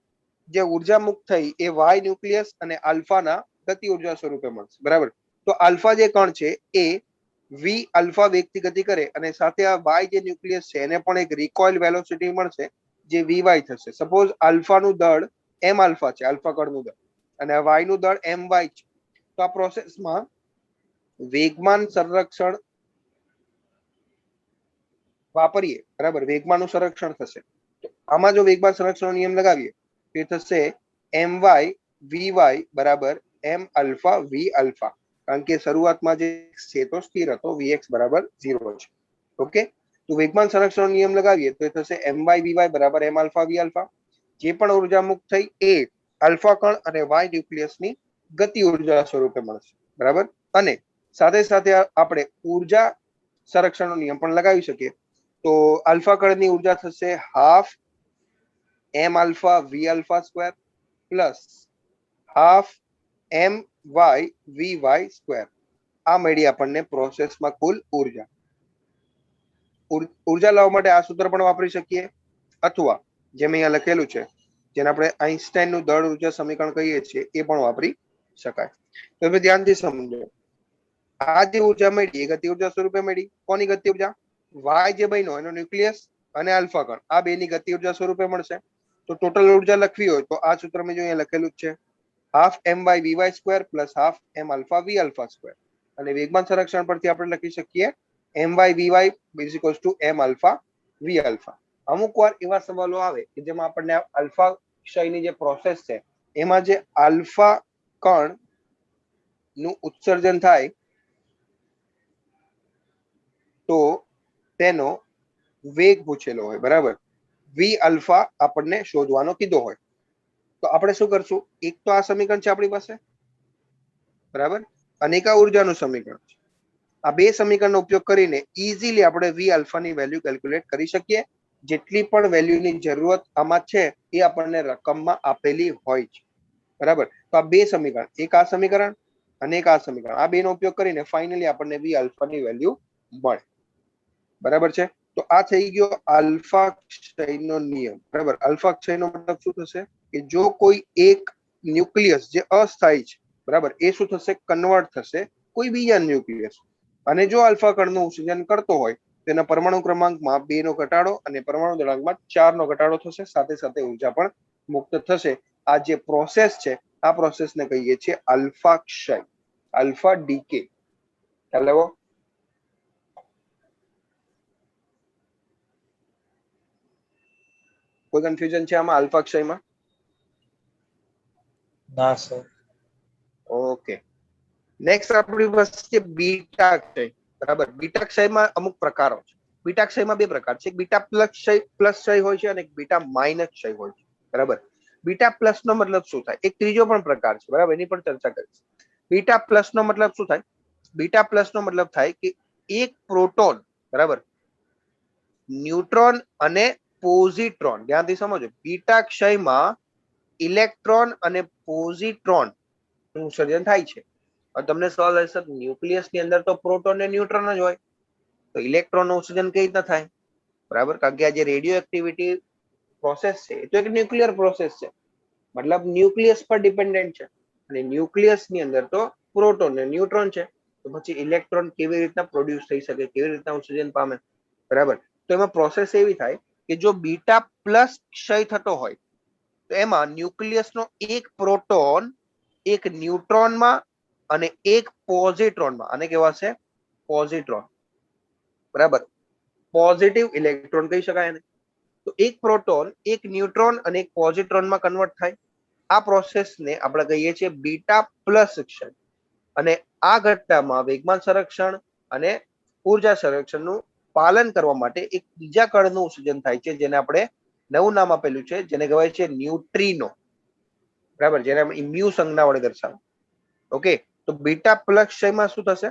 જે ઉર્જા મુક્ત થઈ એ વાય ન્યુક્લિયસ અને આલ્ફાના ગતિ ઉર્જા સ્વરૂપે મળશે. બરાબર? તો આલ્ફા જે કણ છે એ વી આલ્ફા વેગથી ગતિ કરે, અને સાથે આ વાય જે ન્યુક્લિયસ છે એને પણ એક રિકોઇલ વેલોસિટી મળશે, જે વીવાય થશે. સપોઝ આલ્ફાનું દળ એમ આલ્ફા છે, આલ્ફા કણનું દળ, અને આ વાય નું દળ એમ વાય છે. તો આ પ્રોસેસમાં વેગમાન સંરક્ષણ વાપરીએ, બરાબર? વેગમાનનું સંરક્ષણ થશે. તો આમાં જો વેગમાન સંરક્ષણનો નિયમ લગાવીએ તો એ થશે my vy બરાબર m આલ્ફા v આલ્ફા, કારણ કે શરૂઆતમાં જે છે તો સ્થિર હતો, vx બરાબર 0 છે. ઓકે, તો વેગમાન સંરક્ષણનો નિયમ લગાવીએ તો એ થશે my vy બરાબર m આલ્ફા v આલ્ફા. જે પણ ઉર્જા મુક્ત થઈ એ આલ્ફા કણ અને વાય ન્યુક્લિયસની ગતિ ઉર્જા સ્વરૂપે મળશે. બરાબર? અને સાથે સાથે આપણે ઉર્જા સંરક્ષણનો નિયમ પણ લગાવી શકીએ. તો આલ્ફા કણની ઉર્જા થશે half M alpha V alpha square plus half M why V Y square. આ મળી આપણને પ્રોસેસમાં કુલ ઉર્જા. ઉર્જા લાવવા માટે આ સૂત્ર પણ વાપરી શકીએ, અથવા જેમ અહીંયા લખેલું છે, જેને આપણે આઈન્સ્ટાઈનનું દળ ઉર્જા સમીકરણ કહીએ છીએ, એ પણ વાપરી શકાય. તો હવે ધ્યાનથી સમજો. આ જે ઉર્જા મળી એ ગતિ ઉર્જા સ્વરૂપે મળી. કોની ગતિ ઉર્જા? વાય જે બન્યો એનો ન્યુક્લિયસ અને આલ્ફા કણ, આ બેની ગતિ ઉર્જા સ્વરૂપે મળશે. તો ટોટલ ઉર્જા લખવી હોય તો આ સૂત્ર મેં જો અહીંયા લખેલું જ છે, half M why V Y square plus half M alpha V alpha square. અને વેગમાન સંરક્ષણ પરથી આપણે લખી શકીએ M why we Y is equals to M alpha V alpha. અમુક વાર એવા સવાલો આવે કે જેમાં આપણને આલ્ફા ક્ષયની જે પ્રોસેસ છે એમાં જે આલ્ફા કણ નું ઉત્સર્જન થાય તો તેનો વેગ પૂછેલો હોય, બરાબર. વી અલ્ફા આપણને શોધવાનો કીધો હોય તો આપણે શું કરશું? એક તો આ સમીકરણ છે આપણી પાસે, બરાબર, અને એક આ ઉર્જાનું સમીકરણ છે. આ બે સમીકરણનો ઉપયોગ કરીને ઇઝીલી આપણે વી અલ્ફાની વેલ્યુ કેલ્ક્યુલેટ કરી શકીએ. જેટલી પણ વેલ્યુની જરૂરત આમાં છે એ આપણને રકમમાં આપેલી હોય છે, બરાબર. તો આ બે સમીકરણ, એક આ સમીકરણ અને એક આ સમીકરણ, આ બેનો ઉપયોગ કરીને ફાઇનલી આપણને વી અલ્ફાની વેલ્યુ મળે, બરાબર છે. તો આ થઈ ગયો આલ્ફા ક્ષયનો નિયમ, બરાબર. આલ્ફા ક્ષયનો મતલબ શું થશે કે જો કોઈ એક ન્યુક્લિયસ જે અસ્થાયી છે, બરાબર, એ શું થશે? કન્વર્ટ થશે કોઈ બીજા ન્યુક્લિયસ. અને જો આલ્ફા કણનું ઉત્સર્જન કરતો હોય તેના પરમાણુ ક્રમાંકમાં 2 નો ઘટાડો અને પરમાણુ દળાંકમાં 4 નો ઘટાડો થશે, સાથે સાથે ઉર્જા પણ મુક્ત થશે. આ જે પ્રોસેસ છે આ પ્રોસેસને કહીએ છીએ આલ્ફા ક્ષય, આલ્ફા ડીકે. ખ્યાલ આવ્યો? કોઈ કન્ફ્યુઝન છે આમાં આલ્ફા ક્ષયમાં? ના સર. ઓકે, નેક્સ્ટ આપણી પાસે છે બીટા ક્ષય, બરાબર. બીટા ક્ષયમાં અમુક પ્રકારો છે. બીટા ક્ષયમાં બે પ્રકાર છે, એક બીટા પ્લસ ક્ષય હોય છે અને એક બીટા માઇનસ ક્ષય હોય છે, બરાબર. બીટા પ્લસ નો મતલબ શું થાય? એક ત્રીજો પણ પ્રકાર છે, બરાબર, એની પણ ચર્ચા કરીશું. બીટા પ્લસ નો મતલબ શું થાય? બીટા પ્લસ નો મતલબ થાય કે એક પ્રોટોન, બરાબર, ન્યુટ્રોન અને પોઝિટ્રોન, ધ્યાનથી સમજો, બીટા ક્ષયમાં ઇલેક્ટ્રોન અને પોઝિટ્રોન નું સર્જન થાય છે. તમને સવાલ હશે ન્યુક્લિયસ ની અંદર તો પ્રોટોન ને ન્યુટ્રોન જ હોય તો ઇલેક્ટ્રોન નું ઉત્સર્જન કઈ રીતના થાય? બરાબર, કારણ કે આ જે રેડિયો એક્ટિવિટી પ્રોસેસ છે એ તો એક ન્યુક્લિયર પ્રોસેસ છે, મતલબ ન્યુક્લિયસ પર ડિપેન્ડન્ટ છે. અને ન્યુક્લિયસ ની અંદર તો પ્રોટોન ને ન્યુટ્રોન છે, તો પછી ઇલેક્ટ્રોન કેવી રીતના પ્રોડ્યુસ થઈ શકે, કેવી રીતના ઉત્સર્જન પામે? બરાબર. તો એમાં પ્રોસેસ એવી થાય કે જો બીટા પ્લસ ક્ષય થતો હોય તો એમાં ન્યુક્લિયસનો એક પ્રોટોન એક ન્યુટ્રોનમાં અને એક પોઝિટ્રોનમાં, આને કહેવાશે પોઝિટ્રોન, બરાબર, પોઝિટિવ ઇલેક્ટ્રોન કહી શકાય એને. તો એક પ્રોટોન એક ન્યુટ્રોન અને એક પોઝિટ્રોનમાં કન્વર્ટ થાય. આ પ્રોસેસને આપણે કહીએ છીએ બીટા પ્લસ ક્ષય. અને આ ઘટનામાં વેગમાન સંરક્ષણ અને ઉર્જા સંરક્ષણનું પાલન કરવા માટે એક બીજા કણનું ઉત્સર્જન થાય છે, જેને આપણે નવું નામ આપેલું છે, જેને કહેવાય છે ન્યુટ્રિનો, બરાબર, જેને મ્યુ સંજ્ઞા વડે દર્શાવે. ઓકે, તો બીટા પ્લસ ક્ષયમાં શું થશે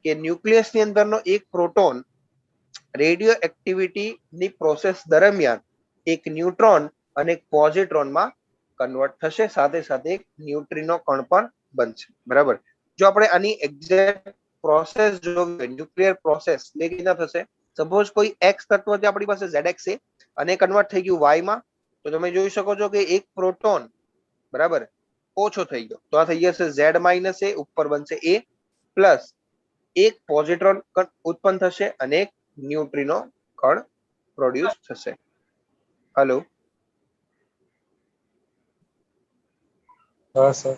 કે ન્યુક્લિયસ ની અંદરનો એક પ્રોટોન રેડિયો એક્ટિવિટી ની પ્રોસેસ દરમિયાન એક ન્યુટ્રોન અને એક પોઝિટ્રોનમાં કન્વર્ટ થશે, સાથે સાથે એક ન્યુટ્રિનો કણ પણ બનશે, બરાબર. જો આપણે આની એક્ઝેક્ટ પ્રોસેસ જોઈએ, ન્યુક્લિયર પ્રોસેસ એ રીતના થશે. સપોઝ કોઈ એક્સ તત્વ છે આપણી પાસે ZX છે અને કન્વર્ટ થઈ ગયું Y માં, તો તમે જોઈ શકો છો કે એક પ્રોટોન, બરાબર, ઓછો થઈ ગયો, તો આ થઈ જશે Z માઇનસ A, ઉપર બનશે A પ્લસ એક પોઝિટ્રોન કણ ઉત્પન્ન થશે અને એક ન્યુટ્રિનો કણ પ્રોડ્યુસ થશે. હલો, હા સર.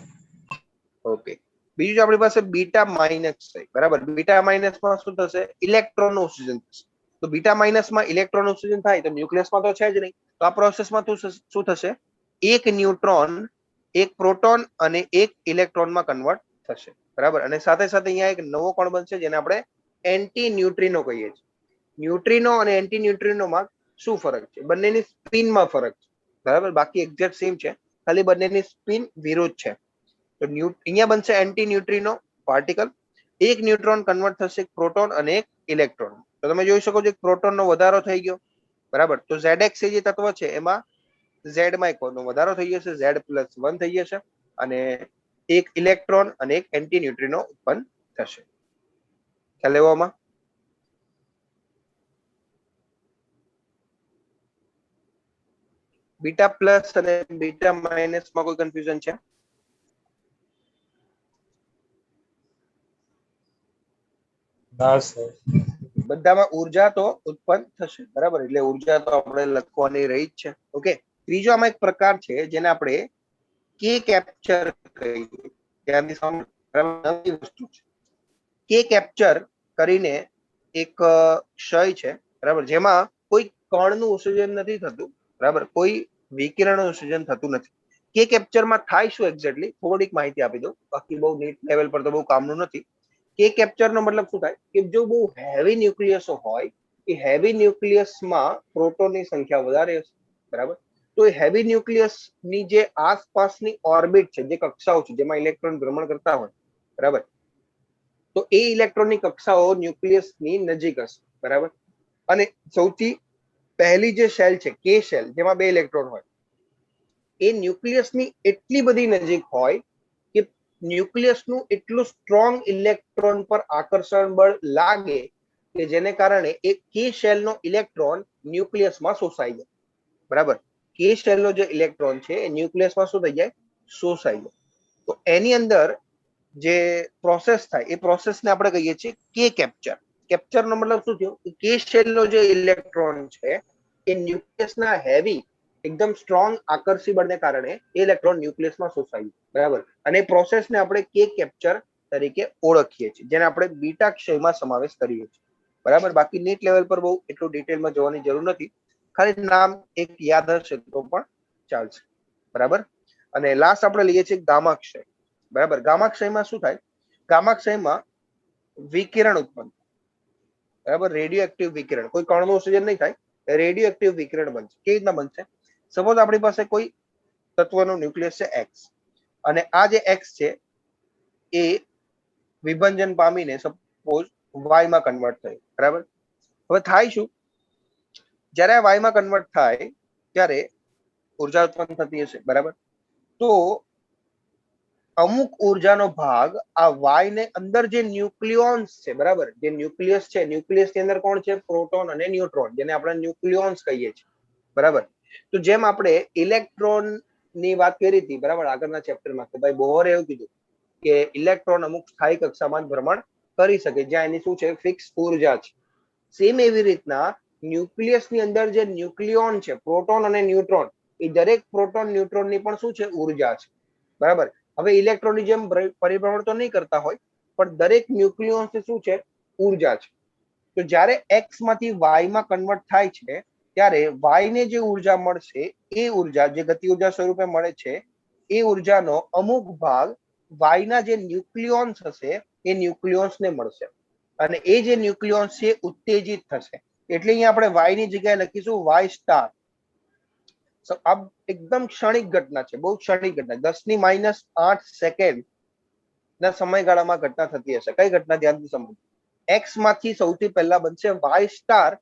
ઓકે. બીજું છે આપણી પાસે બીટા માઇનસ છે, બરાબર. બીટા માઇનસ માં શું થશે? ઇલેક્ટ્રોન નું ઉત્સર્જન થશે. તો બીટા માઇનસ માં ઇલેક્ટ્રોન નું ઉત્સર્જન થાય તો ન્યુક્લિયસમાં તો છે જ નહીં, તો આ પ્રોસેસમાં શું થશે? એક ન્યુટ્રોન એક પ્રોટોન અને એક ઇલેક્ટ્રોનમાં કન્વર્ટ થશે, બરાબર. અને સાથે સાથે અહીંયા એક નવો કણ બનશે જેને આપણે એન્ટી ન્યુટ્રિનો કહીએ છીએ. ન્યુટ્રિનો અને એન્ટી ન્યુટ્રિનોમાં શું ફરક છે? બંનેની સ્પિનમાં ફરક છે, બરાબર, બાકી એક્ઝેક્ટ સેમ છે, ખાલી બંનેની સ્પિન વિરુદ્ધ છે. તો અહીંયા બનશે એન્ટી ન્યુટ્રિનો પાર્ટિકલ, એક ન્યુટ્રોન કન્વર્ટ થશે એક પ્રોટોન અને એક ઇલેક્ટ્રોન. તો તમે જોઈ શકો છો એક પ્રોટોનનો વધારો થઈ ગયો, બરાબર. તો ZX જે તત્વ છે એમાં Z માં એક નો વધારો થઈ જશે, Z+1 થઈ જશે, અને એક ઇલેક્ટ્રોન અને એક એન્ટી ન્યુટ્રિનો ઉત્પન્ન થશે. ખ્યાલ લેવામાં? બીટા પ્લસ અને બીટા માઇનસ માં કોઈ કન્ફ્યુઝન છે? ના સર. બધામાં ઉર્જા તો ઉત્પન્ન થશે, બરાબર, એટલે ઉર્જા તો આપણે લખવાની રહી જ છે. ઓકે. ત્રીજો આમાં એક પ્રકાર છે જેને આપણે કે કેપ્ચર કહીએ. ત્યાંની નવી વસ્તુ છે. કે કેપ્ચર કરીને એક ક્ષય છે, બરાબર, જેમાં કોઈ કણનું ઉત્સર્જન નથી થતું, બરાબર, કોઈ વિકિરણનું ઉત્સર્જન થતું નથી. કે કેપ્ચરમાં થાય શું એક્ઝેક્ટલી થોડીક માહિતી આપી દઉં, બાકી બહુ નીટ લેવલ પર તો બહુ કામનું નથી. કે કેપ્ચરનો મતલબ શું થાય કે જો બહુ હેવી ન્યુક્લિયસો હોય, એ હેવી ન્યુક્લિયસમાં પ્રોટોનની સંખ્યા વધારે હશે, બરાબર. તો એ હેવી ન્યુક્લિયસની જે આસપાસની ઓર્બિટ છે, જે કક્ષાઓ છે જેમાં ઇલેક્ટ્રોન ભ્રમણ કરતા હોય, બરાબર, તો એ ઇલેક્ટ્રોનની કક્ષાઓ ન્યુક્લિયસની નજીક હશે, બરાબર. અને સૌથી પહેલી જે શેલ છે કે શેલ, જેમાં 2 ઇલેક્ટ્રોન હોય, એ ન્યુક્લિયસની એટલી બધી નજીક હોય કે ન્યુક્લિયસનું એટલું સ્ટ્રોંગ ઇલેક્ટ્રોન પર આકર્ષણ બળ લાગે કે જેને કારણે એ કે શેલનો ઇલેક્ટ્રોન ન્યુક્લિયસમાં શોષાઈ જાય, બરાબર. કે શેલનો જે ઇલેક્ટ્રોન છે એ ન્યુક્લિયસમાં શું થઈ જાય? શોષાઈ જાય. તો એની અંદર જે પ્રોસેસ થાય એ પ્રોસેસને આપણે કહીએ છીએ કે કેપ્ચર. કેપ્ચરનો મતલબ શું થયો? કે શેલનો જે ઇલેક્ટ્રોન છે એ ન્યુક્લિયસના હેવી એકદમ સ્ટ્રોંગ આકર્ષી બળને કારણે એ ઇલેક્ટ્રોન ન્યુક્લિયસમાં શોષાય, બરાબર. અને એ પ્રોસેસને આપણે કે કેપ્ચર તરીકે ઓળખીએ છીએ, જેને આપણે બીટા ક્ષયમાં સમાવેશ કરીએ છીએ, બરાબર. બાકી નીટ લેવલ પર બહુ એટલું ડિટેલમાં જવાની જરૂર નથી, ખાલી નામ એક યાદ હશે તો પણ ચાલશે, બરાબર. અને લાસ્ટ આપણે લઈએ છીએ ગામા ક્ષય, બરાબર. ગામા ક્ષયમાં શું થાય? ગામા ક્ષયમાં વિકિરણ ઉત્પન્ન, બરાબર. રેડિયો એક્ટિવ વિકિરણ, કોઈ કણનું ઉત્સર્જન નહીં થાય, રેડિયો એક્ટિવ વિકિરણ બનશે. કેવી રીતના બનશે? સપોઝ આપણી પાસે કોઈ તત્વનો ન્યુક્લિયસ છે એક્સ, અને આ જે એક્સ છે એ વિભંજન પામીને સપોઝ વાયમાં કન્વર્ટ થયું, બરાબર. હવે થાય શું? જ્યારે આ વાયમાં કન્વર્ટ થાય ત્યારે ઉર્જા ઉત્પન્ન થતી હશે, બરાબર. તો અમુક ઉર્જાનો ભાગ આ વાય ને અંદર જે ન્યુક્લિયોન્સ છે, બરાબર, જે ન્યુક્લિયસ છે, ન્યુક્લિયસની અંદર કોણ છે? પ્રોટોન અને ન્યુટ્રોન, જેને આપણે ન્યુક્લિયોન્સ કહીએ છીએ, બરાબર. તો જેમ આપણે ઇલેક્ટ્રોન ની વાત કરી હતી, બરાબર, આગળના ચેપ્ટરમાં, કે ભાઈ બોહરે એવું કીધું કે ઇલેક્ટ્રોન અમુક સ્થાયી કક્ષામાં ભ્રમણ કરી શકે જ્યાં એની શું છે? ફિક્સ ઉર્જા છે. સેમ એવી રીતના ન્યુક્લિયસની અંદર જે ન્યુક્લિયોન છે, પ્રોટોન અને ન્યુટ્રોન, એ દરેક પ્રોટોન ન્યુટ્રોનની પણ શું છે? ઉર્જા છે, બરાબર. હવે ઇલેક્ટ્રોનની જેમ પરિભ્રમણ તો નહીં કરતા હોય, પણ દરેક ન્યુક્લિયોન્સ શું છે? ઉર્જા છે. તો જ્યારે એક્સ માંથી વાયમાં કન્વર્ટ થાય છે ત્યારે વાયને જે ઉર્જા મળશે એ ઉર્જા જે ગતિ ઉર્જા સ્વરૂપે મળે છે, એ ઉર્જાનો અમુક ભાગ વાયના જે ન્યુક્લિયોન્સ હશે એ ન્યુક્લિયોન્સને મળશે, અને એ જે ન્યુક્લિયોન્સ છે ઉત્તેજિત થશે. એટલે અહીંયા આપણે વાયની જગ્યાએ લખીશું વાય સ્ટાર. આ એકદમ ક્ષણિક ઘટના છે, બહુ ક્ષણિક ઘટના, 10⁻8 સેકન્ડ ના સમયગાળામાં ઘટના થતી હશે. કઈ ઘટના? ધ્યાનથી સમજો. એક્સ માંથી સૌથી પહેલા બનશે વાય સ્ટાર,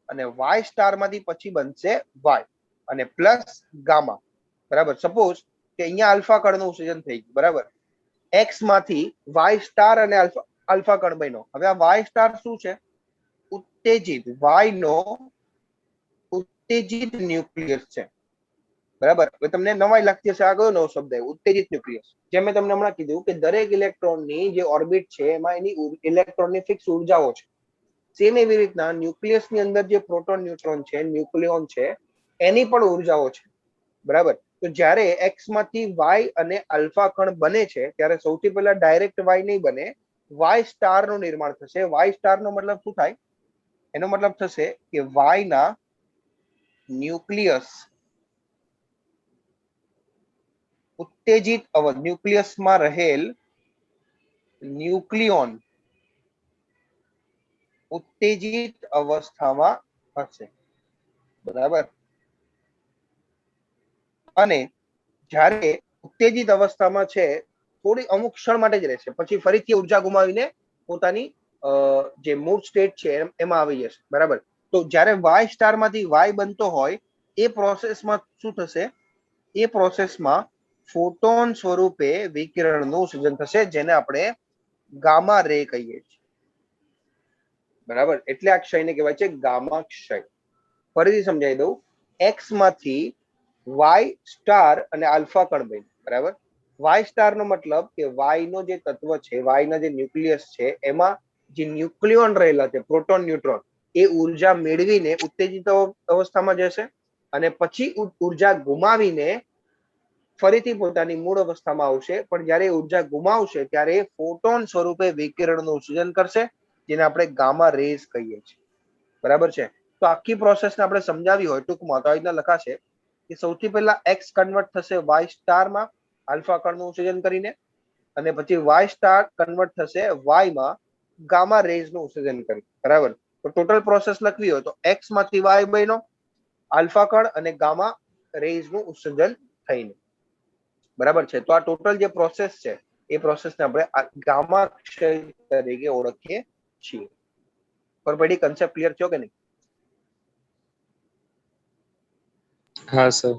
અને વાય સ્ટાર માંથી પછી બનશે વાય, અને પ્લસ ગામા, બરાબર. સપોઝ કે અહીંયા આલ્ફા કણનું ઉત્સર્જન થઈ ગયું, બરાબર. એક્સ માંથી વાય સ્ટાર અને આલ્ફા કણ બન્યો. હવે આ વાય સ્ટાર શું છે? ઉત્તેજિત, વાય નો ઉત્તેજિત ન્યુક્લિયસ છે, બરાબર. હવે તમને નવાઈ લાગતી હશે, આ કયો નવો શબ્દ આવ્યો? ઉત્તેજિત ન્યુક્લિયસ. જેમ મેં તમને હમણાં કીધું કે દરેક ઇલેક્ટ્રોનની જે ઓર્બિટ છે એમાં એની ઇલેક્ટ્રોનની ફિક્સ ઉર્જાઓ છે. સેમ એવી રીતના ન્યુક્લિયસની અંદર જે પ્રોટોન, ન્યુટ્રોન છે, ન્યુક્લિયોન છે, એની પણ ઉર્જાઓ છે, બરાબર. તો જ્યારે એક્સ માંથી વાય અને આલ્ફા કણ બને છે ત્યારે સૌથી પહેલા ડાયરેક્ટ વાય નહીં બને, વાય સ્ટાર નું નિર્માણ થશે. વાય સ્ટાર નો મતલબ શું થાય? એનો મતલબ થશે કે વાય ના ન્યુક્લિયસ ઉત્તેજિત ન્યુક્લિયસમાં રહેલ ન્યુક્લિયોન ઉત્તેજિત અવસ્થામાં હશે, બરાબર. અને જ્યારે ઉત્તેજિત અવસ્થામાં છે થોડી અમુક ક્ષણ માટે જ રહેશે, પછી ફરીથી ઉર્જા ગુમાવીને પોતાની જે મૂળ સ્ટેટ છે એમાં આવી જશે, બરાબર. તો જ્યારે વાય સ્ટાર માંથી વાય બનતો હોય એ પ્રોસેસમાં શું થશે? એ પ્રોસેસમાં ફોટોન સ્વરૂપે વિકિરણનું સર્જન થશે, જેને આપણે ગામા રે કહીએ છીએ, બરાબર. એટલે આ ક્ષયને કહેવાય છે ગામા ક્ષય. ફરીથી સમજાવી દઉં. એક્સ માંથી વાય સ્ટાર અને આલ્ફા કણ બન્યું, બરાબર. વાય સ્ટાર નો મતલબ કે વાય નો જે તત્વ છે, વાયના જે ન્યુક્લિયસ છે, એમાં જે ન્યુક્લિયોન રહેલા છે, પ્રોટોન, ન્યુટ્રોન, એ ઉર્જા મેળવીને ઉત્તેજિત અવસ્થામાં જશે, અને પછી ઉર્જા ગુમાવીને ફરીથી પોતાની મૂળ અવસ્થામાં આવશે. પણ જ્યારે ઉર્જા ગુમાવશે ત્યારે ફોટોન સ્વરૂપે વિકિરણનું સર્જન કરશે, જેને આપણે ગામા રેઝ કહીએ છીએ, બરાબર છે. તો આખી પ્રોસેસને આપણે સમજાવી હોય ટૂંકમાં તો આ રીતના લખાશે કે સૌથી પહેલા એક્સ કન્વર્ટ થશે વાય સ્ટારમાં આલ્ફા કણનું ઉત્સર્જન કરીને, અને પછી વાય સ્ટાર કન્વર્ટ થશે વાય માં ગામા રેઝ નું ઉત્સર્જન કરી. બરાબર. તો ટોટલ પ્રોસેસ લખવી હોય તો એક્સ માંથી વાય બન્યો આલ્ફા કણ અને ગામા રેઝ નું ઉત્સર્જન થઈને. બરાબર છે. તો આ ટોટલ જે પ્રોસેસ છે એ પ્રોસેસને આપણે ગામા ક્ષય તરીકે ઓળખીએ છીએ. પર પડી કન્સેપ્ટ ક્લિયર થયો કે નહીં? હા સર.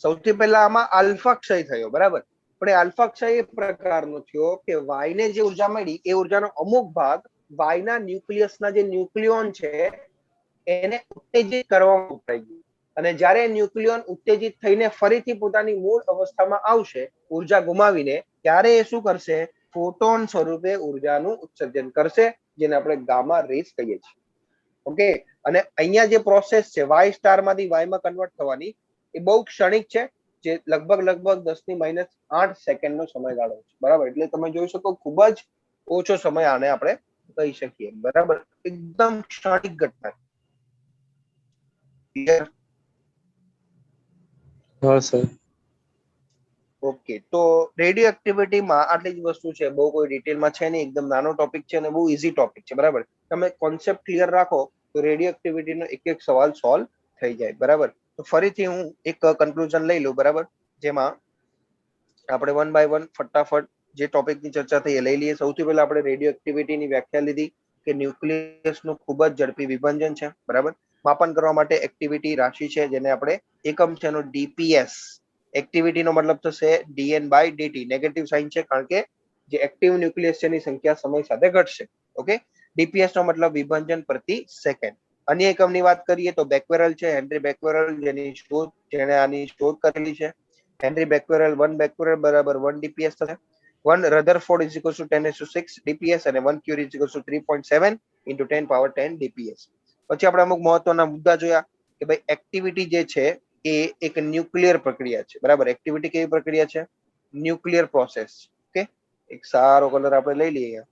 સૌથી પહેલા આમાં આલ્ફા ક્ષય થયો. બરાબર. પણ એ આલ્ફા ક્ષય એ પ્રકારનો થયો કે વાય ને જે ઉર્જા મળી એ ઉર્જાનો અમુક ભાગ વાય ના ન્યુક્લિયસના જે ન્યુક્લિયોન છે એને ઉત્તેજિત કરવામાં વપરાઈ ગયું. અને જ્યારે ન્યુક્લિયોન ઉત્તેજિત થઈને ફરીથી પોતાની મૂળ અવસ્થામાં આવશે ઉર્જા ગુમાવીને, ત્યારે એ શું કરશે? ફોટોન સ્વરૂપે ઉર્જાનું ઉત્સર્જન કરશે, જેને આપણે ગામા રેઝ કહીએ છીએ. ઓકે. અને અહીંયા જે પ્રોસેસ છે વાય સ્ટાર માંથી વાયમાં કન્વર્ટ થવાની, એ બહુ ક્ષણિક છે, જે લગભગ 10⁻8 સેકન્ડનો સમયગાળો છે. બરાબર. એટલે તમે જોઈ શકો ખૂબ જ ઓછો સમય આને આપણે કહી શકીએ. બરાબર. એકદમ ક્ષણિક ઘટના. હા સર. ઓકે. તો રેડિયો એક્ટિવિટીમાં આટલી જ વસ્તુ છે, બહુ કોઈ ડિટેલમાં છે નહીં, એકદમ નાનો ટોપિક છે અને બહુ ઈઝી ટોપિક છે. બરાબર. તમે કોન્સેપ્ટ ક્લિયર રાખો તો રેડિયો એક્ટિવિટીનો એક એક સવાલ સોલ્વ થઈ જાય. બરાબર. તો ફરીથી હું એક કન્ક્લુઝન લઈ લઉં. બરાબર. જેમાં આપણે વન બાય વન ફટાફટ જે ટોપિકની ચર્ચા થઈ એ લઈ લઈએ. સૌથી પહેલા આપણે રેડિયો એક્ટિવિટીની વ્યાખ્યા લીધી કે ન્યુક્લિયસનું ખૂબ જ ઝડપી વિભંજન છે. બરાબર. માપન કરવા માટે એક્ટિવિટી રાશિ છે, જેને આપણે એકમ છે એનો ડીપીએસ. એક્ટિવિટીનો મતલબ થશે dn by dt. Negative sign છે કારણ કે જે એક્ટિવ ન્યુક્લિયસ છે એની સંખ્યા સમય સાથે ઘટશે. ઓકે. ડીપીએસ નો મતલબ વિભંજન પ્રતિ સેકન્ડ. અન્ય એકમની વાત કરીએ તો બેક્વેરલ છે, હેનરી બેક્વેરલ, જેને આની શોધ કરેલી છે. હેનરી બેક્વેરલ 1 બેક્વેરલ બરાબર 1 ડીપીએસ થશે. 1 rutherford is equal to 10⁶ DPS અને 1 curie is equal to 3.7 into 10⁻10 DPS. પછી આપણે અમુક મહત્વના મુદ્દા જોયા કે ભાઈ એક્ટિવિટી જે છે એ એક ન્યુક્લિયર પ્રક્રિયા છે. બરાબર. એક્ટિવિટી કેવી પ્રક્રિયા છે? Nuclear process. ઓકે. એક સારો કલર આપણે લઈ લઈએ.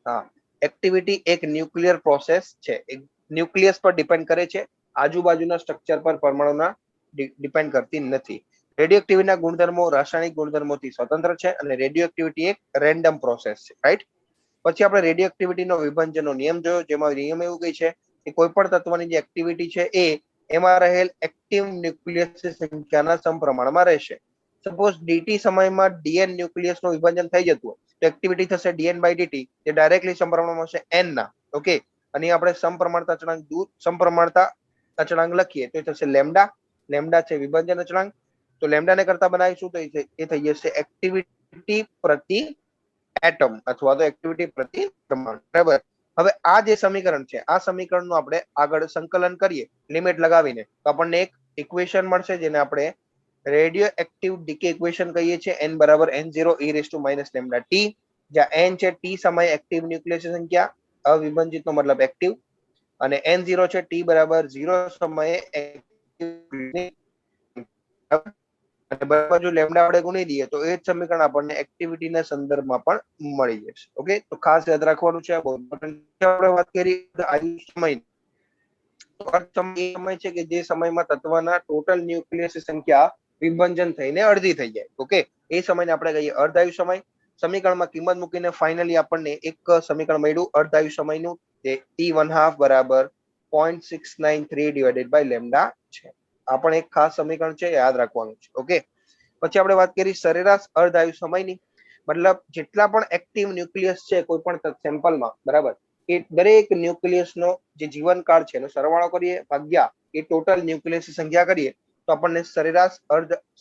હા. એક્ટિવિટી એક ન્યુક્લિયર પ્રોસેસ છે. એક ન્યુક્લિયસ પર ડિપેન્ડ કરે છે, આજુબાજુના સ્ટ્રક્ચર પર પરમાણુના ડિપેન્ડ કરતી નથી. રેડિયો એક્ટિવિટીના ગુણધર્મો રાસાયણિક ગુણધર્મોથી સ્વતંત્ર છે અને રેડિયો એક્ટિવિટી એક રેન્ડમ પ્રોસેસ છે. રાઈટ. પછી આપણે રેડિયો એક્ટિવિટીનો વિભંજનનો નિયમ જોયો, જેમાં નિયમ એવું કહે છે કે કોઈ પણ તત્વની જે એક્ટિવિટી છે એ એમાં રહેલ એક્ટિવ ન્યુક્લિયસની સંખ્યાના સમપ્રમાણમાં રહેશે. સપોઝ ડીટી સમયમાં ડીએન ન્યુક્લિયસનું વિભાજન થઈ જતું હોય તો એક્ટિવિટી થશે ડીએન બાય ડીટી, જે ડાયરેક્ટલી સમપ્રમાણમાં હશે એન ના. ઓકે. અને આપણે સમપ્રમાણતા અચળાંક લખીએ તો એ થશે લેમ્ડા. લેમ્ડા છે વિભાજન અચળાંક. તો લેમ્ડાને કરતા બનાવીશું તો એ થઈ જશે એક્ટિવિટી પ્રતિ એટમ અથવા તો એક્ટિવિટી પ્રતિ પરમાણુ. બરાબર. હવે આ જે સમીકરણ છે આ સમીકરણનું આપણે આગળ સંકલન કરીએ લિમિટ લગાવીને તો આપણને એક ઇક્વેશન મળશે, જેને આપણે રેડિયો એક્ટિવ ડીકે ઇક્વેશન કહીએ છીએ. n બરાબર n0 e raise to minus lambda t, જ્યાં n છે ટી સમય એક્ટિવ ન્યુક્લિયસની સંખ્યા, અવિભાજિત નો મતલબ એક્ટિવ, અને n0 છે ટી બરાબર 0 સમયે અને બાજુ લેમ્ડા આપણે ગુણી દઈએ તો એ જ સમીકરણ આપણને એક્ટિવિટીના સંદર્ભમાં પણ મળી જશે. ઓકે. તો ખાસ યાદ રાખવાનું છે. આપણે વાત કરી આયુષ સમય. તો અર્ધ સમય એ સમય છે કે જે સમયમાં તત્વના ટોટલ ન્યુક્લિયસની સંખ્યા વિભંજન થઈને અડધી થઈ જાય. ઓકે. એ સમયને આપણે કહીએ અર્ધાયુ સમય. સમીકરણમાં કિંમત મૂકીને ફાઇનલી આપણને એક સમીકરણ મળ્યું અર્ધાયુ સમયનું, જે T1/2 બરાબર 0.693 ડિવાઇડેડ બાય લેમ્ડા છે. આ પણ એક ખાસ સમીકરણ છે, યાદ રાખવાનું છે. ઓકે. પછી આપણે વાત કરી સરેરાશ અર્ધાયુ સમયની. મતલબ જેટલા પણ એક્ટિવ ન્યુક્લિયસ છે કોઈ પણ સેમ્પલમાં, બરાબર, એ દરેક ન્યુક્લિયસનો જે જીવનકાળ છે એનો સરવાળો કરીએ ભાગ્યા એ ટોટલ ન્યુક્લિયસની સંખ્યા કરીએ તો આપણને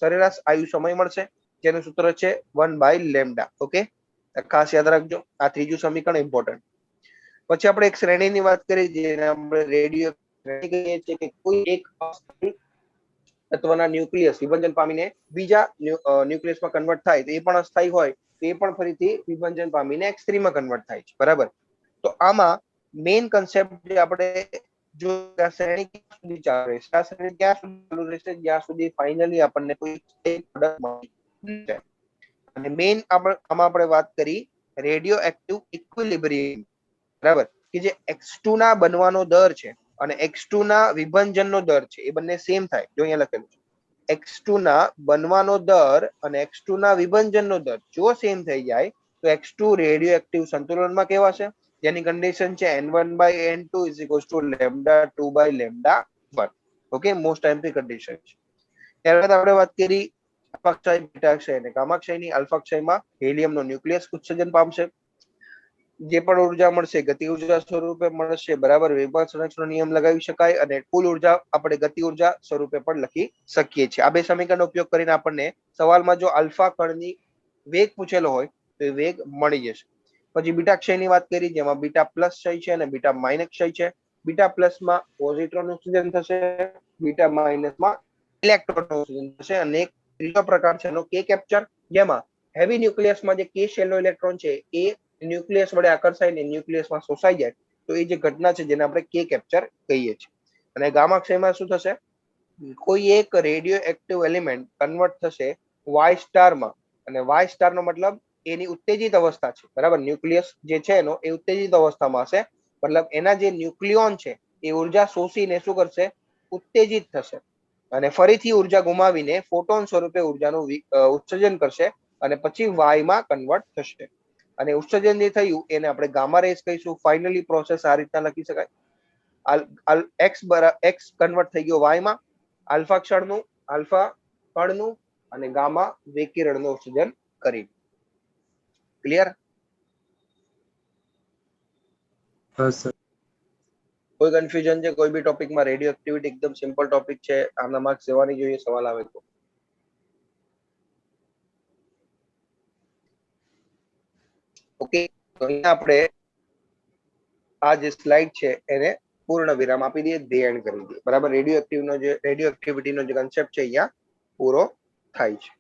સરેરાશ આયુ સમય મળશે, જેનું સૂત્ર છે 1/લેમ્ડા. ઓકે. ખાસ યાદ રાખજો. આ ત્રીજું સમીકરણ ઇમ્પોર્ટન્ટ. પછી આપણે એક શ્રેણીની વાત કરી જેને આપણે રેડિયો શ્રેણી કહીએ છીએ કે કોઈ એક તત્વના ન્યુક્લિયસ વિભંજન પામીને બીજા ન્યુક્લિયસમાં કન્વર્ટ થાય તો એ પણ અસ્થાયી હોય તો એ પણ ફરીથી વિભંજન પામીને X3 માં કન્વર્ટ થાય છે. બરાબર. તો આમાં મેઇન કન્સેપ્ટ જે આપણે જો શ્રેણી ક્યાં સુધી ચાલુ રહેશે, આ શ્રેણી ક્યાં સુધી ચાલુ રહેશે, જ્યાં સુધી ફાઇનલી આપણને કોઈ પ્રોડક્ટ મળે. અને મેઇન આમાં આપણે વાત કરી રેડિયો એક્ટિવ ઇક્વિલિબ્રિયમ. બરાબર. કે જે X2 ના બનવાનો દર છે અને x2 ના વિભંજનનો દર છે એ બંને સેમ થાય. જો અહીંયા લખેલું છે x2 ના બનવાનો દર અને x2 ના વિભંજનનો દર જો સેમ થઈ જાય તો x2 રેડિયો એક્ટિવ સંતુલનમાં કહેવાશે, જેની કન્ડિશન છે n1/n2 = λ2/λ1. Okay, most MP condition છે. ત્યારબાદ આપણે વાત કરી અલ્ફાક્ષય, બીટાક્ષય અને ગામાક્ષયની. અલ્ફાક્ષયમાં હેલિયમનો ન્યુક્લિયસ ઉત્સર્જન પામશે. જે પણ ઉર્જા મળશે ગતિ ઉર્જા સ્વરૂપે મળશે, બરાબર. વેબર સંરક્ષણનો નિયમ લગાવી શકાય અને કુલ ઉર્જા આપણે ગતિ ઉર્જા સ્વરૂપે પણ લખી શકીએ છીએ. આ બે સમીકરણનો ઉપયોગ કરીને આપણને સવાલમાં જો આલ્ફા કણની વેગ પૂછેલો હોય તો એ વેગ મળી જશે. પછી બીટા ક્ષયની વાત કરી, જેમાં બીટા પ્લસ ક્ષય છે અને બીટા માઇનસ ક્ષય છે. બીટા પ્લસમાં પોઝિટ્રોનનું ઉત્સર્જન થશે, બીટા માઇનસમાં ઇલેક્ટ્રોનનું ઉત્સર્જન થશે. અને એક ત્રીજો પ્રકાર છે એનો કે કેપ્ચર, જેમાં હેવી ન્યુક્લિયસમાં જે કે શેલનો ઇલેક્ટ્રોન છે એ ન્યુક્લિયસ વડે આકર્ષાઈને ન્યુક્લિયસમાં શોષાઈ જાય તો એ જે ઘટના છે જેને આપણે કે કેપ્ચર કહીએ છીએ. અને ગામાક્ષયમાં શું થશે, કોઈ એક રેડિયો એક્ટિવ એલિમેન્ટ કન્વર્ટ થશે વાય સ્ટારમાં, અને વાય સ્ટાર નો મતલબ એની ઉત્તેજિત અવસ્થા છે, બરાબર. ન્યુક્લિયસ જે છે એનો એ ઉત્તેજિત અવસ્થામાં હશે, મતલબ એના જે ન્યુક્લિયોન છે એ ઉર્જા શોષીને શું કરશે, ઉત્તેજિત થશે અને ફરીથી ઉર્જા ગુમાવીને ફોટોન સ્વરૂપે ઉર્જાનું ઉત્સર્જન કરશે અને પછી વાયમાં કન્વર્ટ થશે. અને ઉત્સર્જન જે થયું એને આપણે ગામા રેઝ કહીશું. ફાઇનલી પ્રોસેસ આ રીતના લખી શકાય. એક્સ કન્વર્ટ થઈ ગયો વાયમાં, આલ્ફા કણનું અને ગામા વિકિરણનું ઉત્સર્જન કરી. ક્લિયર? હા સર. કોઈ કન્ફ્યુઝન છે કોઈ બી ટોપિકમાં? રેડિયો એક્ટિવિટી એકદમ સિમ્પલ ટોપિક છે, આના માર્ક્સ જવાની જોઈએ સવાલ આવે તો. ઓકે, તો અહીંયા આપણે આ જે સ્લાઇડ છે એને પૂર્ણ વિરામ આપી દઈએ, ધ્યેય એન્ડ કરી દઈએ, બરાબર. રેડિયો એક્ટિવિટીનો જે કન્સેપ્ટ છે અહીંયા પૂરો થાય છે.